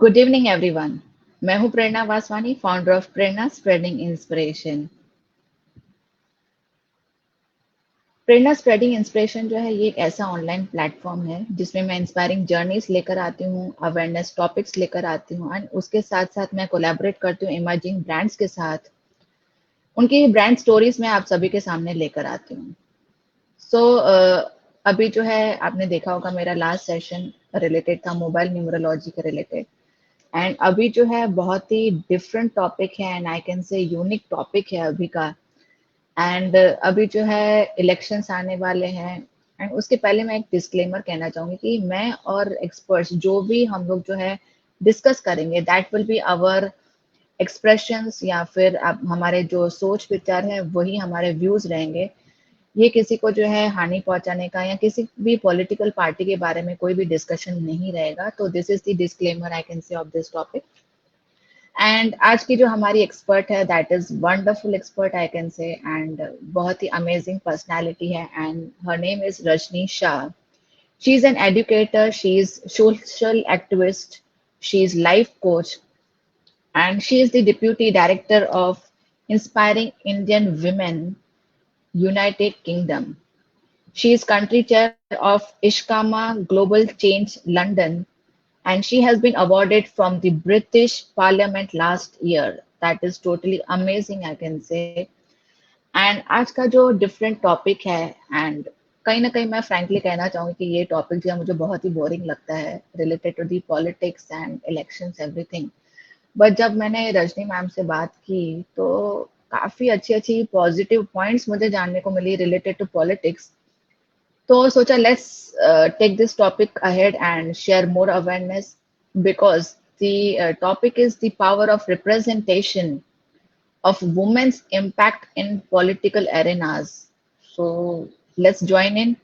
Good evening everyone. मैं हूं Prerna Vaswani, founder of Prerna spreading inspiration. Prerna spreading inspiration जो है ये एक ऐसा ऑनलाइन प्लेटफॉर्म है जिसमें मैं इंस्पायरिंग जर्नीज लेकर आती हूँ, अवेयरनेस टॉपिक्स लेकर आती हूँ एंड उसके साथ साथ मैं कोलैबोरेट करती हूँ इमर्जिंग ब्रांड्स के साथ। उनकी ब्रांड स्टोरीज मैं आप सभी के सामने लेकर आती हूँ। सो अभी जो है आपने देखा होगा मेरा लास्ट सेशन रिलेटेड था मोबाइल न्यूमरोलॉजी के रिलेटेड। एंड अभी जो है बहुत ही डिफरेंट टॉपिक है एंड आई कैन से यूनिक टॉपिक है अभी का। एंड अभी जो है इलेक्शंस आने वाले हैं। एंड उसके पहले मैं एक डिस्क्लेमर कहना चाहूंगी कि मैं और एक्सपर्ट्स जो भी हम लोग जो है डिस्कस करेंगे that will be our expressions या फिर आप हमारे जो सोच विचार है वही हमारे व्यूज रहेंगे। ये किसी को जो है हानि पहुंचाने का या किसी भी पॉलिटिकल पार्टी के बारे में कोई भी डिस्कशन नहीं रहेगा। तो this is the disclaimer I can से ऑफ दिस टॉपिक। एंड आज की जो हमारी एक्सपर्ट है that is wonderful expert I can से एंड बहुत ही अमेजिंग पर्सनालिटी है and her name is Rajni Shah. She is an educator, she is social activist, she is life coach and she is the deputy director of inspiring Indian women United Kingdom. She is country chair of Ishkama Global Change London and she has been awarded from the British Parliament last year. That is totally amazing, I can say. And आज का जो different topic है and कहीं ना कहीं मैं frankly कहना चाहूंगी कि ये टॉपिक जो है मुझे बहुत ही बोरिंग लगता है related to the politics and elections everything. But जब मैंने रजनी मैम से बात की तो काफी अच्छी अच्छी पॉजिटिव पॉइंट्स मुझे जानने को मिली रिलेटेड टू पॉलिटिक्स। तो सोचा let's take this topic ahead and share more awareness because the topic is the power of representation of women's impact in political arenas. So let's join in.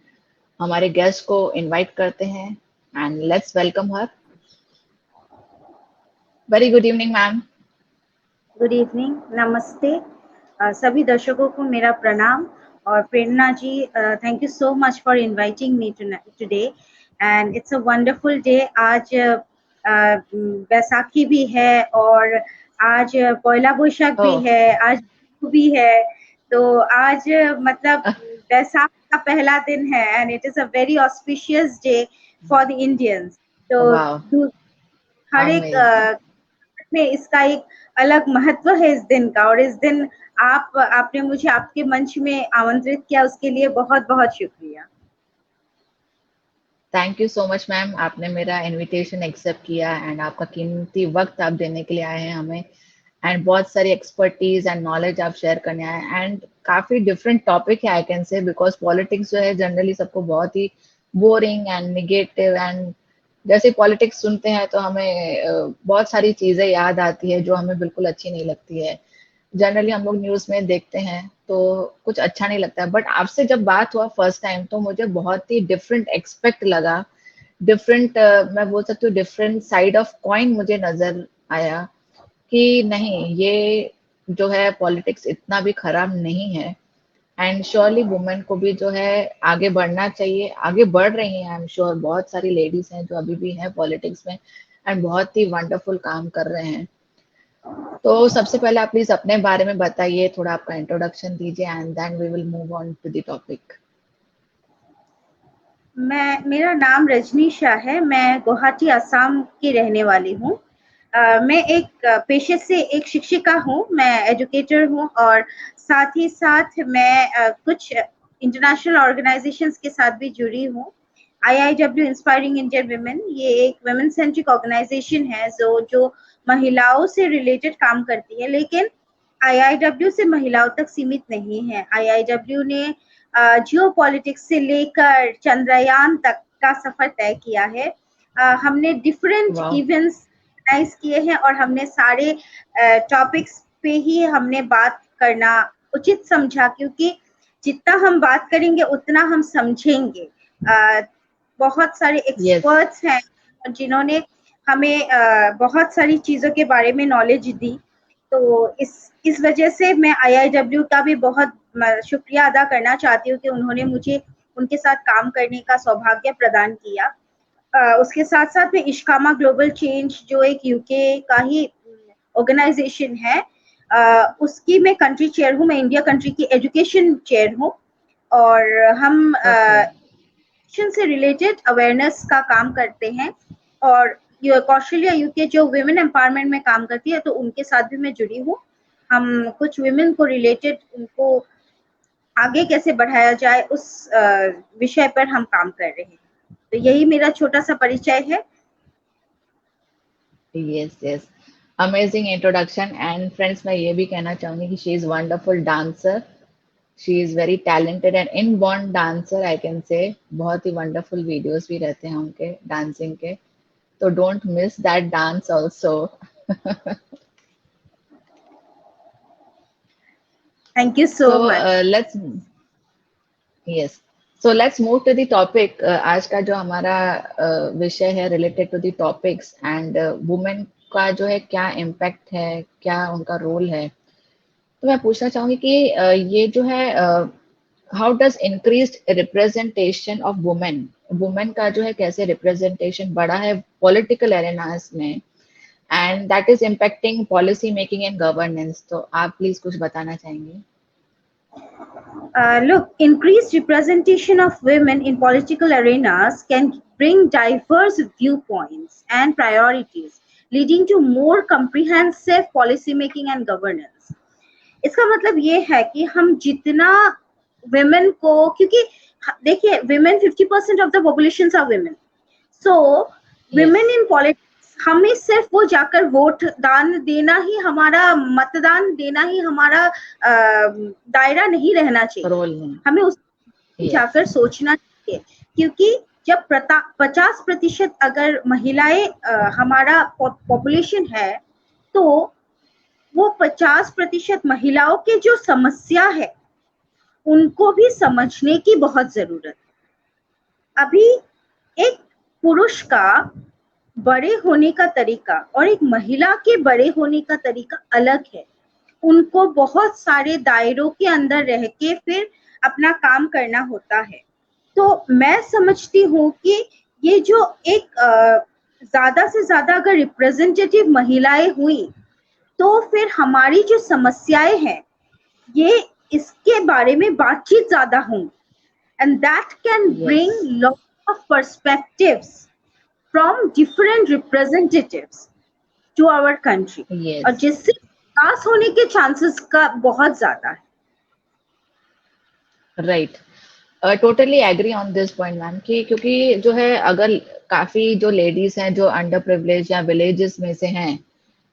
हमारे guest को invite करते हैं and let's welcome her. Very good evening ma'am. Good evening, नमस्ते। सभी दर्शकों को मेरा प्रणाम। और Prerna ji, thank you so much for inviting me today and it's a wonderful day. आज बैसाखी भी है और आज पयला बोईशाख भी है, आज भी है। तो आज मतलब बैसाख का पहला दिन है and it is a very auspicious day for the Indians. तो हर एक में इसका एक अलग महत्व है इस दिन का। और इस दिन आपने मुझे आपके मंच में आमंत्रित किया, उसके लिए बहुत बहुत शुक्रिया। Thank you so much ma'am, आपने मेरा इनविटेशन एक्सेप्ट किया एंड आपका कीमती वक्त आप देने के लिए आए हैं हमें एंड बहुत सारी एक्सपर्टीज एंड नॉलेज आप शेयर करने आए एंड काफी डिफरेंट टॉपिक है आई कैन से बिकॉज पॉलिटिक्स जो है जनरली सबको बहुत ही बोरिंग एंड निगेटिव एंड जैसे पॉलिटिक्स सुनते हैं तो हमें बहुत सारी चीजें याद आती है जो हमें बिल्कुल अच्छी नहीं लगती है। जनरली हम लोग न्यूज में देखते हैं तो कुछ अच्छा नहीं लगता है। बट आपसे जब बात हुआ फर्स्ट टाइम तो मुझे बहुत ही डिफरेंट एक्सपेक्ट लगा। डिफरेंट मैं बोल सकती हूँ डिफरेंट साइड ऑफ कॉइन मुझे नजर आया कि नहीं ये जो है पॉलिटिक्स इतना भी खराब नहीं है एंड श्योरली वुमेन को भी जो है आगे बढ़ना चाहिए, आगे बढ़ रही हैं। आई एम श्योर बहुत सारी लेडीज हैं जो अभी भी हैं पॉलिटिक्स में एंड बहुत ही वंडरफुल काम कर रहे हैं। तो सबसे पहले आप प्लीज अपने बारे में बताइए, थोड़ा आपका इंट्रोडक्शन दीजिए and then we will move on to the topic. मेरा नाम रजनी शाह है। मैं गुवाहाटी असम की रहने वाली हूँ। मैं एक पेशे से एक शिक्षिका हूँ, मैं एजुकेटर हूँ और साथ ही साथ मैं कुछ इंटरनेशनल ऑर्गेनाइजेशंस के साथ भी जुड़ी हूँ। IIW इंस्पायरिंग इंडियन वुमेन, ये एक वुमेन सेंट्रिक ऑर्गेनाइजेशन है जो महिलाओं से रिलेटेड काम करती है, लेकिन IIW से महिलाओं तक सीमित नहीं है। IIW ने जियो पॉलिटिक्स से लेकर चंद्रयान तक का सफर तय किया है। हमने डिफरेंट इवेंट्स ऑर्गेनाइज किए हैं और हमने सारे टॉपिक्स पे ही हमने बात करना उचित समझा, क्योंकि जितना हम बात करेंगे उतना हम समझेंगे। बहुत सारे एक्सपर्ट्स हैं जिन्होंने हमें बहुत सारी चीजों के बारे में नॉलेज दी। तो इस वजह से मैं IIW का भी बहुत शुक्रिया अदा करना चाहती हूँ कि उन्होंने मुझे उनके साथ काम करने का सौभाग्य प्रदान किया। उसके साथ साथ में इश्कामा ग्लोबल चेंज जो एक यूके का ही ऑर्गेनाइजेशन है, उसकी मैं कंट्री चेयर हूँ। मैं इंडिया कंट्री की एजुकेशन चेयर हूँ और हम ओके। एजुकेशन से रिलेटेड अवेयरनेस का काम करते हैं। और ऑस्ट्रेलिया यूके जो वुमेन एम्पावरमेंट में काम करती है तो उनके साथ भी मैं जुड़ी हूँ। हम कुछ वुमेन को रिलेटेड उनको आगे कैसे बढ़ाया जाए उस विषय पर हम काम कर रहे हैं। तो यही मेरा छोटा सा परिचय है। Yes yes, amazing introduction. And friends, मैं ये भी कहना चाहूंगी कि she is wonderful dancer, she is very talented and inborn dancer I can से। बहुत ही वंडरफुल वीडियोस भी रहते हैं उनके डांसिंग के, तो don't miss that dance also. Thank you so so much. Let's yes, so let's move to the topic. आज का जो हमारा विषय है related to the topics and women का जो है क्या इम्पैक्ट है, क्या उनका रोल है। तो मैं पूछना चाहूंगी कि ये जो है how does increased representation of women, women का जो है कैसे रिप्रेजेंटेशन बढ़ा है पॉलिटिकल एरेनास में, and that is impacting policy making and governance. तो आप प्लीज कुछ बताना चाहेंगे? Look, increased representation of women in political arenas can bring diverse viewpoints and priorities, leading to more comprehensive policy making and governance. इसका मतलब ये है कि हम जितना women को, क्योंकि देखिए women 50% of the populations are women, so yes, women in politics, हमें सिर्फ वो जाकर वोट दान देना ही हमारा, मतदान देना ही हमारा दायरा नहीं रहना चाहिए। रोल नहीं। हमें उस यस, जाकर सोचना चाहिए, क्योंकि जब 50% अगर महिलाएं हमारा पॉपुलेशन है, तो वो 50% महिलाओं के जो समस्या है उनको भी समझने की बहुत जरूरत है। अभी एक पुरुष का बड़े होने का तरीका और एक महिला के बड़े होने का तरीका अलग है। उनको बहुत सारे दायरों के अंदर रह के फिर अपना काम करना होता है। तो मैं समझती हूँ कि ये जो एक ज्यादा से ज्यादा अगर रिप्रेजेंटेटिव महिलाएं हुई तो फिर हमारी जो समस्याएं हैं ये इसके बारे में बातचीत ज्यादा होंगी, and that can yes, bring lot of perspectives from different representatives to our country, और यस, जिससे विकास होने के चांसेस का बहुत ज्यादा है। Right. Totally agree on this point ma'am, कि क्योंकि जो है अगर काफी जो लेडीज हैं जो अंडर प्रिविलेज या विलेजेस में से हैं,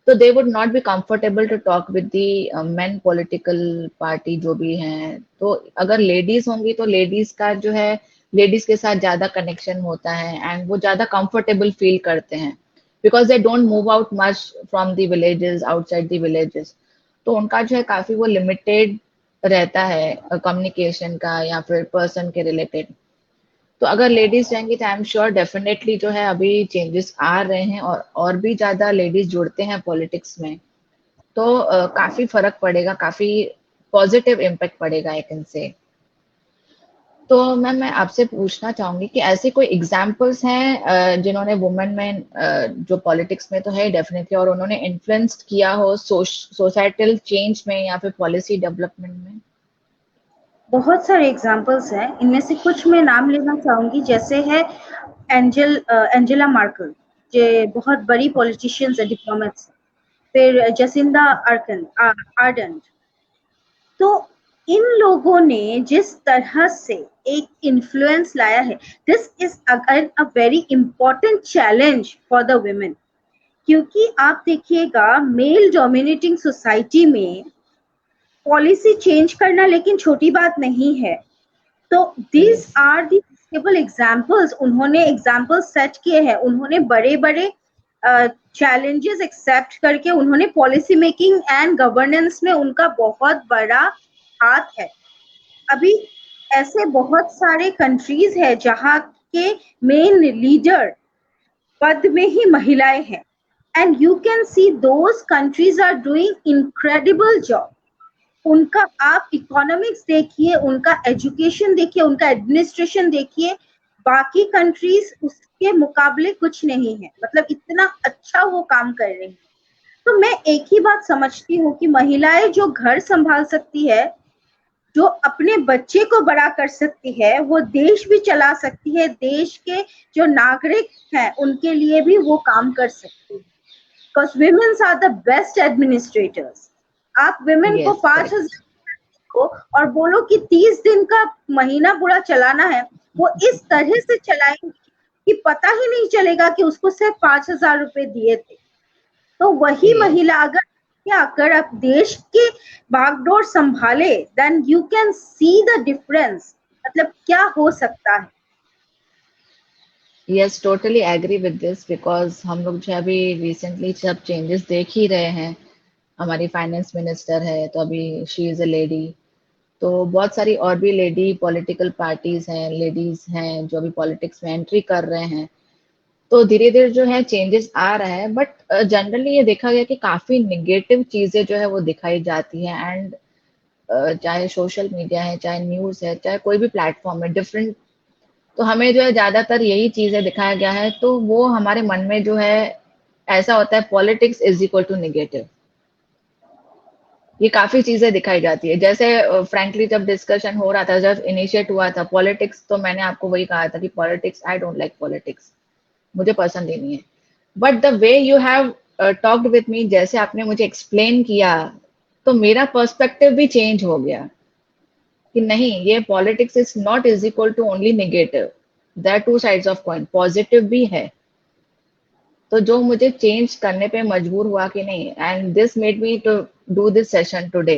तो they would not be comfortable to talk with the main political party जो भी हैं। तो अगर लेडीज होंगी तो लेडीज का जो है लेडीज के साथ ज्यादा कनेक्शन होता है एंड वो ज्यादा कंफर्टेबल फील करते हैं, because they don't move out much from the villages, outside the villages. तो उनका जो है काफी वो लिमिटेड रहता है कम्युनिकेशन का या फिर पर्सन के रिलेटेड। तो अगर लेडीज रहेंगी तो आई एम श्योर डेफिनेटली जो है अभी चेंजेस आ रहे हैं और भी ज्यादा लेडीज जुड़ते हैं पॉलिटिक्स में, तो काफी फर्क पड़ेगा, काफी पॉजिटिव इम्पैक्ट पड़ेगा आई कैन से। तो मैं आपसे पूछना चाहूंगी कि ऐसे कोई एग्जाम्पल्स हैं जिन्होंने वुमेन में जो पॉलिटिक्स में तो है डेफिनेटली, और उन्होंने इन्फ्लुएंस किया हो सोसाइटल चेंज में या फिर पॉलिसी डेवलपमेंट में? बहुत सारे एग्जाम्पल्स हैं, इनमें से कुछ मैं नाम लेना चाहूंगी। जैसे है एंजेला मार्कल, जो बहुत बड़ी पॉलिटिशियंस है, डिप्लोमेट्स। फिर जसिंदा आर्डन। तो इन लोगों ने जिस तरह से एक इन्फ्लुएंस लाया है, this is again a very important challenge for the women. क्योंकि आप देखिएगा मेल डोमिनेटिंग सोसाइटी में पॉलिसी चेंज करना लेकिन छोटी बात नहीं है। तो these yes, are the examples, उन्होंने एग्जाम्पल्स सेट किए हैं, उन्होंने बड़े बड़े चैलेंजेस एक्सेप्ट करके उन्होंने पॉलिसी मेकिंग एंड गवर्नेंस में उनका बहुत बड़ा हाथ है। अभी ऐसे बहुत सारे कंट्रीज है जहाँ के मेन लीडर पद में ही महिलाएं हैं, and you can see those countries are doing incredible job. उनका आप इकोनॉमिक्स देखिए, उनका एजुकेशन देखिए, उनका एडमिनिस्ट्रेशन देखिए, बाकी कंट्रीज उसके के मुकाबले कुछ नहीं है, मतलब इतना अच्छा वो काम कर रही है। तो मैं एक ही बात समझती हूँ कि महिलाएं जो घर संभाल सकती है, जो अपने बच्चे को बड़ा कर सकती है, वो देश भी चला सकती है, देश के जो नागरिक हैं उनके लिए भी वो काम कर सकती है। Because women are the best administrators. आप women को यस, 5,000 को और बोलो कि 30 दिन का महीना पूरा चलाना है, वो इस तरह से चलाएंगे कि पता ही नहीं चलेगा कि उसको सिर्फ 5,000 रुपए दिए थे। तो वही यस। महिला अगर आप देश की बागडोर संभाले, then you can see the difference, मतलब क्या हो सकता है। Yes, totally agree with this, because हम लोग जो है अभी रिसेंटली सब चेंजेस देख ही रहे हैं। हमारी फाइनेंस मिनिस्टर है तो अभी शी इज अ लेडी, तो बहुत सारी और भी लेडी पॉलिटिकल पार्टीज हैं, लेडीज हैं जो अभी पॉलिटिक्स में एंट्री कर रहे हैं। तो धीरे धीरे जो है चेंजेस आ रहा है, बट जनरली ये देखा गया कि काफी निगेटिव चीजें जो है वो दिखाई जाती हैं। एंड चाहे सोशल मीडिया है, चाहे न्यूज है, चाहे कोई भी प्लेटफॉर्म है डिफरेंट, तो हमें जो है ज्यादातर यही चीजें दिखाया गया है। तो वो हमारे मन में जो है ऐसा होता है, politics is equal to negative. ये काफी चीजें दिखाई जाती है। जैसे फ्रैंकली जब डिस्कशन हो रहा था, जब इनिशिएट हुआ था पॉलिटिक्स, तो मैंने आपको वही कहा था कि politics, I don't like politics, मुझे पसंद ही नहीं है। But the way you have talked with me, जैसे आपने मुझे एक्सप्लेन किया, तो मेरा पर्सपेक्टिव भी चेंज हो गया कि नहीं, ये politics is not is equal to only negative, there are two sides of coin, positive भी है। तो जो मुझे चेंज करने पे मजबूर हुआ कि नहीं, and this made me to do this session today.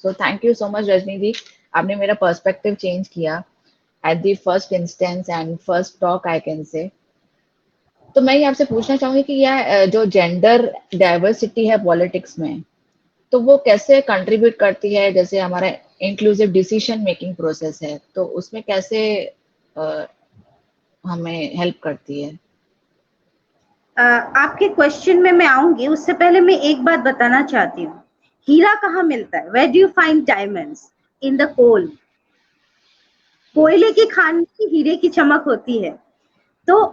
So thank you so much Rajni ji, आपने मेरा पर्सपेक्टिव चेंज किया at the first instance and first talk I can say. तो मैं ये आपसे पूछना चाहूंगी कि यह जो जेंडर डाइवर्सिटी है पॉलिटिक्स में, तो वो कैसे कंट्रीब्यूट करती है, जैसे हमारा इंक्लूसिव डिसीजन मेकिंग प्रोसेस है, तो उसमें कैसे अ, हमें हेल्प करती है? आपके क्वेश्चन में मैं आऊंगी, उससे पहले मैं एक बात बताना चाहती हूँ। हीरा कहाँ मिलता है? Where do you find diamonds? In the coal. Yes, कोयले की खान में हीरे की चमक होती है। तो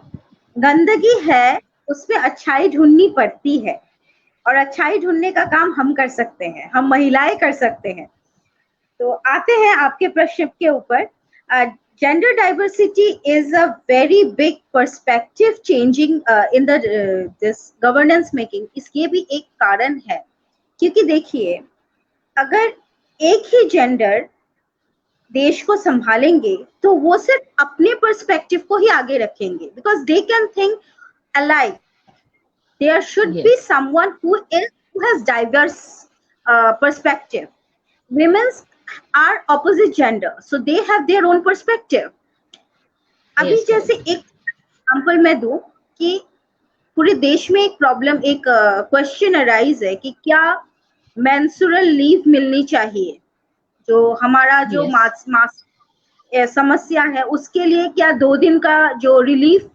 गंदगी है, उसमें अच्छाई ढूंढनी पड़ती है, और अच्छाई ढूंढने का काम हम कर सकते हैं, हम महिलाएं कर सकते हैं। तो आते हैं आपके प्रश्न के ऊपर। Gender diversity is a very big perspective changing in the this governance making. इसके भी एक कारण है, क्योंकि देखिए, अगर एक ही जेंडर देश को संभालेंगे तो वो सिर्फ अपने पर्सपेक्टिव को ही आगे रखेंगे, because they can think alike. There should be yes, someone who has diverse perspective. Women are opposite gender, so they have their own perspective. अभी यस, जैसे करेक्ट। एक एग्जांपल मैं दूं कि पूरे देश में एक प्रॉब्लम, एक क्वेश्चन अराइज है कि क्या मेंस्ट्रुअल लीव मिलनी चाहिए, जो हमारा जो यस, मास मास समस्या है उसके लिए, क्या 2 दिन का जो रिलीफ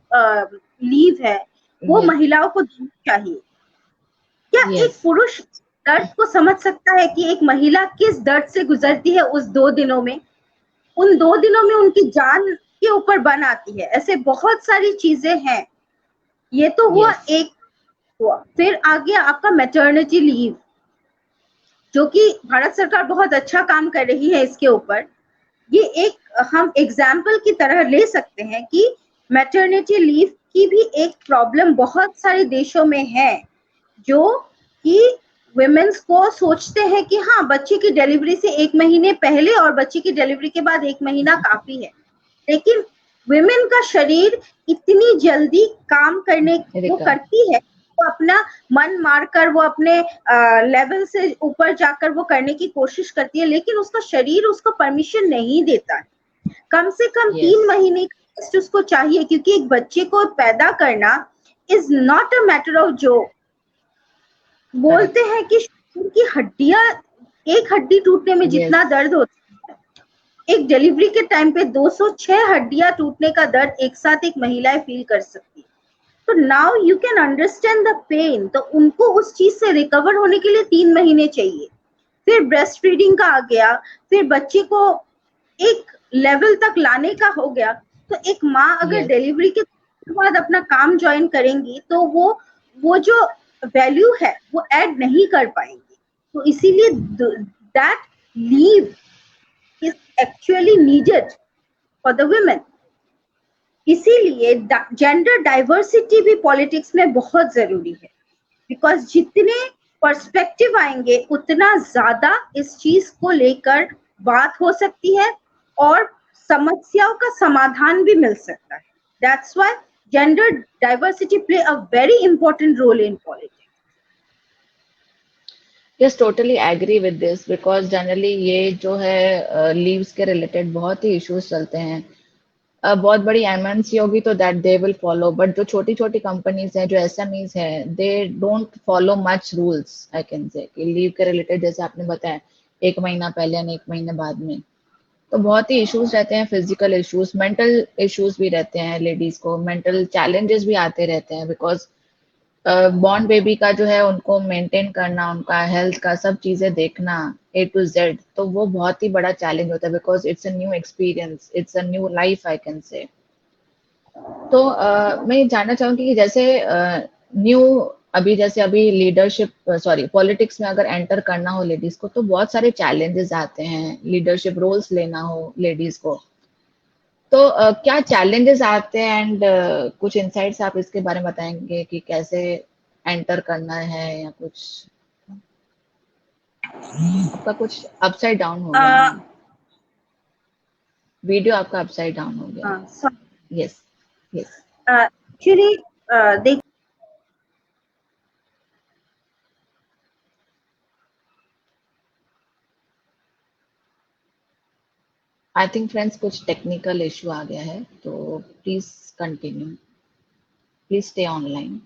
लीव है वो यस, महिलाओं को देनी चाहिए? क्या एक यस, पुरुष दर्द को समझ सकता है कि एक महिला किस दर्द से गुजरती है उस 2 दिनों में? उन 2 दिनों में उनकी जान के ऊपर बन आती है। ऐसे बहुत सारी चीजें हैं। ये तो हुआ यस, एक। हुआ फिर आ गया आपका मैटरनिटी लीव, जो कि भारत सरकार बहुत अच्छा काम कर रही है इसके ऊपर। ये एक हम एग्जाम्पल की तरह ले सकते हैं कि मैटरनिटी लीव की भी एक प्रॉब्लम बहुत सारे देशों में है, जो कि वुमेन्स को सोचते हैं कि हाँ, बच्चे की डिलीवरी से 1 महीने पहले और बच्चे की डिलीवरी के बाद 1 महीना काफी है। लेकिन वुमेन का शरीर इतनी जल्दी काम करने वो रिका, करती है, वो अपना मन मारकर, वो अपने लेवल से ऊपर जाकर वो करने की कोशिश करती है, लेकिन उसका शरीर उसको परमिशन नहीं देता है। कम से कम यस, 3 महीने का रेस्ट उसको चाहिए, क्योंकि एक बच्चे को पैदा करना is not a matter of joke. बोलते करेक्ट, हैं कि शरीर की हड्डियां, एक हड्डी टूटने में यस, जितना दर्द होता है, एक डिलीवरी के टाइम पे 206 हड्डियां टूटने का दर्द एक साथ एक महिला फील कर सकती है। तो now you can understand the pain. तो उनको उस चीज से रिकवर होने के लिए 3 महीने चाहिए। फिर ब्रेस्ट फीडिंग का आ गया, फिर बच्चे को एक लेवल तक लाने का हो गया। तो एक माँ अगर यस, डिलीवरी के के बाद अपना काम ज्वाइन करेंगी तो वो जो वैल्यू है वो ऐड नहीं कर पाएंगी। तो इसीलिए that leave is actually needed for the women. इसीलिए जेंडर डाइवर्सिटी भी पॉलिटिक्स में बहुत जरूरी है, बिकॉज जितने पर्सपेक्टिव आएंगे उतना ज्यादा इस चीज को लेकर बात हो सकती है और समस्याओं का समाधान भी मिल सकता है। That's why gender diversity play a very important role in politics. Yes, totally agree with this, because generally ये जो है लीव्स के रिलेटेड बहुत ही इश्यूज चलते हैं। बहुत बड़ी एमएनसी होगी तो that they will follow, but जो छोटी छोटी कंपनीज हैं, जो एसएमईज हैं, they don't follow much rules I can से, कि लीव के रिलेटेड जैसे आपने बताया 1 महीना पहले या 1 महीने बाद में। तो बहुत ही इश्यूज रहते हैं, फिजिकल इश्यूज, मेंटल इश्यूज भी रहते हैं, लेडीज को मेंटल चैलेंजेस भी आते रहते हैं, बिकॉज बॉर्न बेबी का जो है उनको मेंटेन करना, उनका हेल्थ का सब चीजें देखना A to Z, तो वो बहुत ही बड़ा चैलेंज होता है, because it's a new experience, it's a new life I can say. तो मैं ये जानना चाहूंगी कि जैसे न्यू अभी लीडरशिप सॉरी पॉलिटिक्स में अगर एंटर करना हो लेडीज को, तो बहुत सारे चैलेंजेस आते हैं, लीडरशिप रोल्स लेना हो लेडीज को, तो क्या चैलेंजेस आते हैं, एंड कुछ इनसाइट्स आप इसके बारे में बताएंगे कि कैसे एंटर करना है, या कुछ आपका कुछ अपसाइड डाउन हो गया है, वीडियो आपका अपसाइड डाउन हो गया है। Yes yes. एक्चुअली देख, आई थिंक फ्रेंड्स कुछ टेक्निकल इशू आ गया है, तो please continue, please stay online.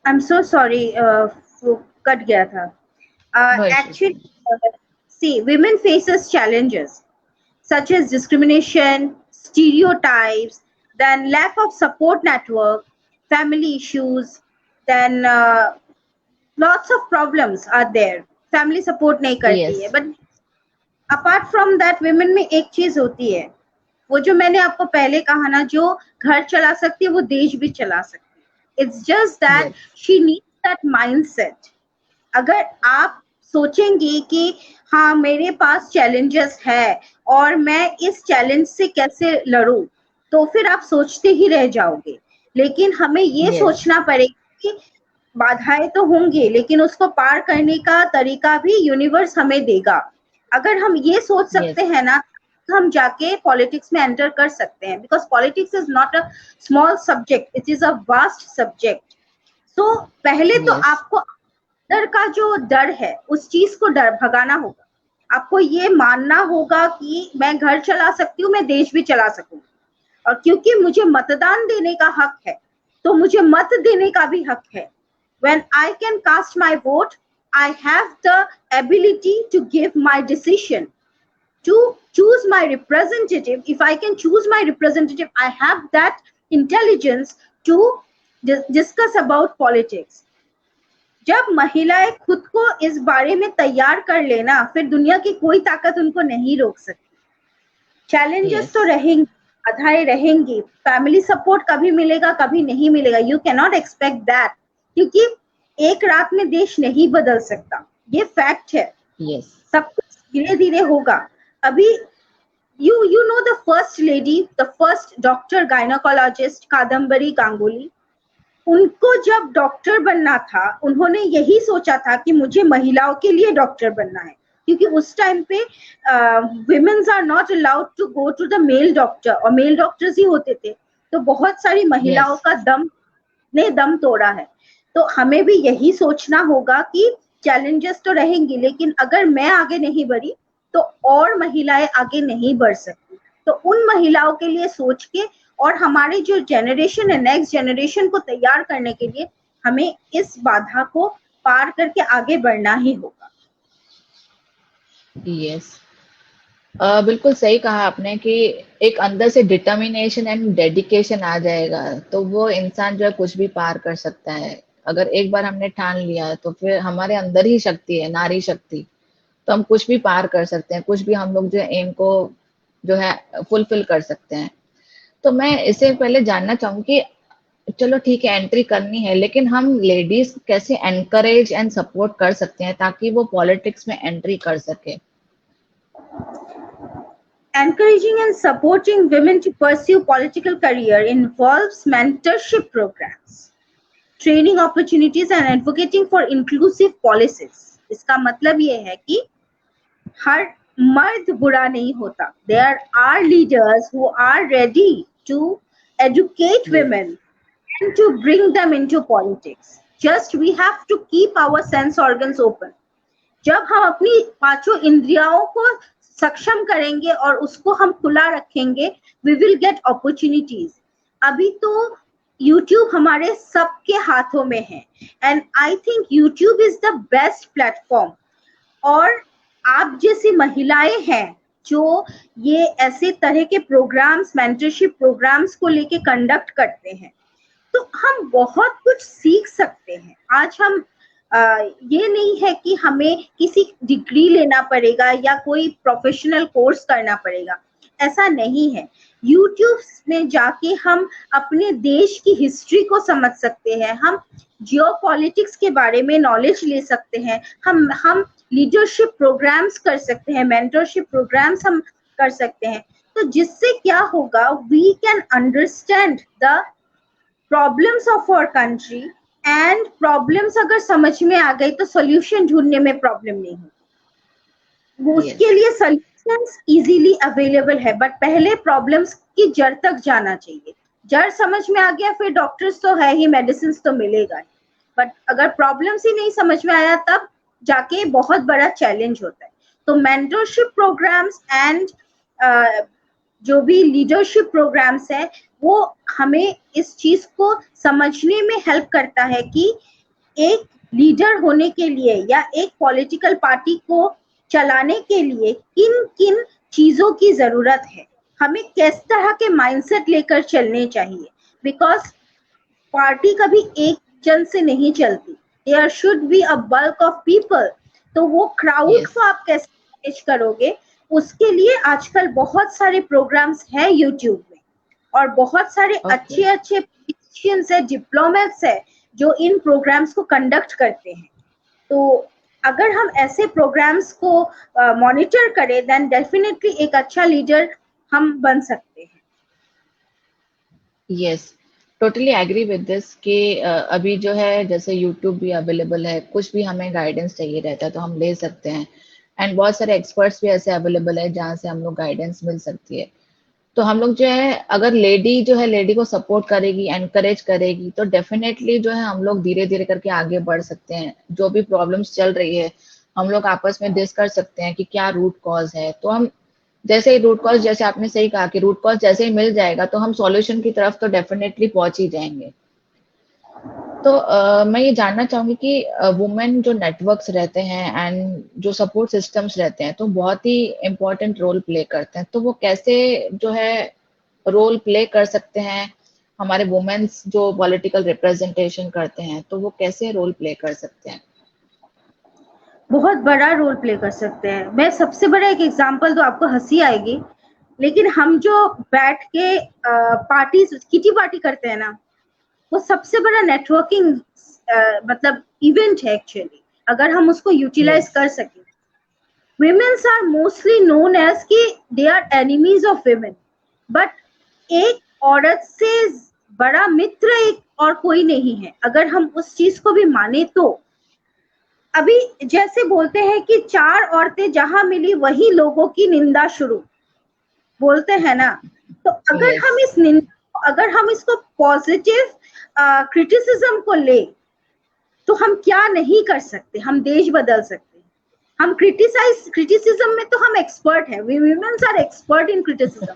I am so sorry, कट गया था। No issues. Actually, see, women faces challenges such as discrimination, stereotypes, then lack of support network, family issues, then lots of problems are there. Family support नहीं करती yes है, but apart from that, women में एक चीज होती है, वो जो मैंने आपको पहले कहा ना, जो घर चला सकती है वो देश भी चला सकती है। It's just that yes she needs that mindset. अगर आप सोचेंगी कि हाँ मेरे पास चैलेंजेस है और मैं इस चैलेंज से कैसे लड़ूं, तो फिर आप सोचते ही रह जाओगे। लेकिन हमें ये यस सोचना पड़ेगा कि बाधाएं तो होंगी, लेकिन उसको पार करने का तरीका भी यूनिवर्स हमें देगा। अगर हम ये सोच सकते यस हैं ना, हम जाके पॉलिटिक्स में एंटर कर सकते हैं, because politics is not a small subject, it is a vast subject. So पहले तो यस आपको डर का जो डर है उस चीज को डर भगाना होगा। आपको ये मानना होगा कि मैं घर चला सकती हूँ, मैं देश भी चला सकूंगी, और क्योंकि मुझे मतदान देने का हक है तो मुझे मत देने का भी हक है। When I can cast my vote, I have the ability to give my decision, to choose my representative. If I can choose my representative, I have that intelligence to discuss about politics. जब महिलाएं खुद को इस बारे में तैयार कर लेना, फिर दुनिया की कोई ताकत उनको नहीं रोक सकती। चैलेंजेस यस तो रहेंगे, बाधाएं रहेंगी, फैमिली सपोर्ट कभी मिलेगा कभी नहीं मिलेगा, you can not expect that, क्योंकि एक रात में देश नहीं बदल सकता, ये फैक्ट है। यस सब कुछ धीरे धीरे होगा। अभी you know the first lady, the first doctor gynecologist Kadambari Ganguly, उनको जब डॉक्टर बनना था, उन्होंने यही सोचा था कि मुझे महिलाओं के लिए डॉक्टर बनना है, क्योंकि उस टाइम पे women's are not allowed to go to the male doctor, और मेल डॉक्टर्स ही होते थे, तो बहुत सारी महिलाओं यस का दम तोड़ा है। तो हमें भी यही सोचना होगा कि चैलेंजेस तो रहेंगी, लेकिन अगर मैं आगे नहीं बढ़ी तो और महिलाएं आगे नहीं बढ़ सकती। तो उन महिलाओं के लिए सोच के, और हमारे जो जनरेशन है, नेक्स्ट जनरेशन को तैयार करने के लिए हमें इस बाधा को पार करके आगे बढ़ना ही होगा। यस बिल्कुल सही कहा आपने कि एक अंदर से डिटर्मिनेशन एंड डेडिकेशन आ जाएगा तो वो इंसान जो है कुछ भी पार कर सकता है। अगर एक बार हमने ठान लिया तो फिर हमारे अंदर ही शक्ति है, नारी शक्ति, तो हम कुछ भी पार कर सकते हैं, कुछ भी हम लोग जो है एम को जो है फुलफिल कर सकते हैं। तो मैं इससे पहले जानना चाहूंगी कि चलो ठीक है एंट्री करनी है, लेकिन हम लेडीज कैसे एनकरेज एंड सपोर्ट कर सकते हैं ताकि वो पॉलिटिक्स में एंट्री कर सके? Encouraging and supporting women to pursue political career involves mentorship programs, training opportunities and advocating for inclusive policies. इसका मतलब ये है कि हर मर्द बुरा नहीं होता. There are leaders who are ready to educate women and to bring them into politics. Just we have to keep our sense organs open. जब हम अपनी पांचों इंद्रियों को सक्षम करेंगे और उसको हम खुला रखेंगे, we will get opportunities. अभी तो YouTube हमारे सबके हाथों में है and I think YouTube is the best platform. और आप जैसी महिलाएं हैं जो ये ऐसे तरह के प्रोग्राम्स, मेंटरशिप प्रोग्राम्स को लेके कंडक्ट करते हैं, तो हम बहुत कुछ सीख सकते हैं. आज हम ये नहीं है कि हमें किसी डिग्री लेना पड़ेगा या कोई प्रोफेशनल कोर्स करना पड़ेगा, ऐसा नहीं है. यूट्यूब में जाके हम अपने देश की हिस्ट्री को समझ सकते हैं, हम जियोपॉलिटिक्स के बारे में नॉलेज ले सकते हैं, हम लीडरशिप प्रोग्राम्स कर सकते हैं, मेंटरशिप प्रोग्राम्स हम कर सकते हैं. तो जिससे क्या होगा, we can understand the problems of our country and problems अगर समझ में आ गई तो सॉल्यूशन ढूंढने में प्रॉब्लम नहीं होगी. उसके लिए सॉल्यूशंस इजीली अवेलेबल है, बट पहले प्रॉब्लम्स की जड़ तक जाना चाहिए. जड़ समझ में आ गया फिर डॉक्टर्स तो है ही, मेडिसिन तो मिलेगा, बट अगर प्रॉब्लम्स ही नहीं समझ में आया तब जाके बहुत बड़ा चैलेंज होता है. तो मेंटरशिप प्रोग्राम्स एंड जो भी लीडरशिप प्रोग्राम्स है वो हमें इस चीज को समझने में हेल्प करता है कि एक लीडर होने के लिए या एक पॉलिटिकल पार्टी को चलाने के लिए किन किन चीजों की जरूरत है, हमें किस तरह के माइंडसेट लेकर चलने चाहिए. बिकॉज पार्टी कभी एक जन से नहीं चलती, there should be a bulk of people. तो वो क्राउड को आप कैसे मैनेज करोगे, उसके लिए आजकल बहुत सारे प्रोग्राम्स हैं यूट्यूब में और बहुत सारे अच्छे अच्छे पॉलिटिशियंस है, डिप्लोमेट्स है जो इन प्रोग्राम्स को कंडक्ट करते हैं. तो अगर हम ऐसे प्रोग्राम्स को मॉनिटर करें देन डेफिनेटली एक अच्छा लीडर हम बन सकते हैं. Yes, totally agree with this कि अभी जो है जैसे यूट्यूब भी अवेलेबल है, कुछ भी हमें गाइडेंस चाहिए रहता है तो हम ले सकते हैं, एंड बहुत सारे एक्सपर्ट्स भी ऐसे अवेलेबल है जहाँ से हम लोग गाइडेंस मिल सकती है. तो हम लोग जो है अगर लेडी जो है लेडी को सपोर्ट करेगी, एनकरेज करेगी, तो डेफिनेटली जो है हम लोग धीरे धीरे करके आगे बढ़ सकते हैं. जो भी प्रॉब्लम्स चल रही है हम लोग आपस में डिस्कस कर सकते हैं कि क्या रूट कॉज है. तो हम जैसे ही रूट कॉज, जैसे आपने सही कहा कि रूट कॉज जैसे ही मिल जाएगा तो हम सॉल्यूशन की तरफ तो डेफिनेटली पहुंच ही जाएंगे. तो मैं ये जानना चाहूंगी कि वुमेन जो नेटवर्क्स रहते हैं एंड जो सपोर्ट सिस्टम्स रहते हैं तो बहुत ही इम्पोर्टेंट रोल प्ले करते हैं. तो वो कैसे जो है रोल प्ले कर सकते हैं, हमारे वुमेन्स जो पॉलिटिकल रिप्रेजेंटेशन करते हैं तो वो कैसे रोल प्ले कर सकते हैं? बहुत बड़ा रोल प्ले कर सकते हैं. मैं सबसे बड़ा एक एग्जांपल तो आपको हंसी आएगी, लेकिन हम जो बैठ के पार्टीज किटी पार्टी करते हैं ना, वो सबसे बड़ा नेटवर्किंग मतलब इवेंट है एक्चुअली, अगर हम उसको यूटिलाइज कर सकें. women's are mostly known as कि they are enemies of women, but एक औरत से बड़ा मित्र एक और कोई नहीं है, अगर हम उस चीज को भी माने तो. अभी जैसे बोलते हैं कि चार औरतें जहां मिली वही लोगों की निंदा शुरू, बोलते हैं ना. तो अगर हम इस निंदा, अगर हम इसको पॉजिटिव क्रिटिसिज्म को ले तो हम क्या नहीं कर सकते, हम देश बदल सकते हैं. हम क्रिटिसिज्म में तो हम एक्सपर्ट हैं, we womens are expert in criticism.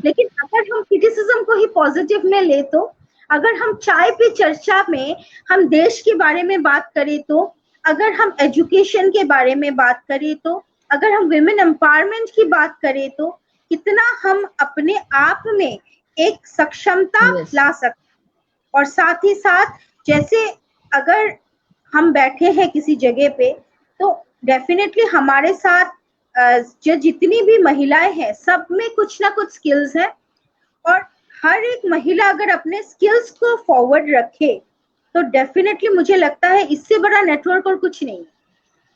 लेकिन अगर हम क्रिटिसिज्म को ही पॉजिटिव में ले तो, अगर हम चाय पे चर्चा में हम देश के बारे में बात करें तो, अगर हम एजुकेशन के बारे में बात करें तो, अगर हम विमेन एम्पावरमेंट की बात करें तो, कितना हम अपने आप में एक सक्षमता ला सकते. और साथ ही साथ जैसे अगर हम बैठे हैं किसी जगह पे तो डेफिनेटली हमारे साथ जो जितनी भी महिलाएं हैं सब में कुछ ना कुछ स्किल्स है, और हर एक महिला अगर अपने स्किल्स को फॉरवर्ड रखे तो डेफिनेटली मुझे लगता है इससे बड़ा नेटवर्क और कुछ नहीं।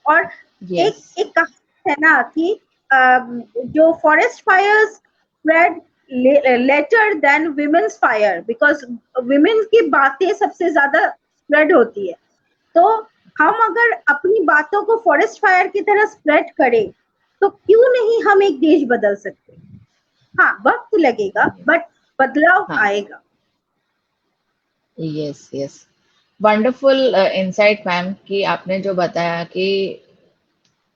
और एक यस एक कहावत है ना कि जो forest fires spread later than womens fire, because women की बातें सबसे ज्यादा स्प्रेड होती है। तो हम अगर अपनी बातों को फॉरेस्ट फायर की तरह स्प्रेड करें तो क्यों नहीं हम एक देश बदल सकते। हाँ, वक्त लगेगा बट बदलाव हाँ आएगा। Yes yes wonderful insight ma'am कि आपने जो बताया कि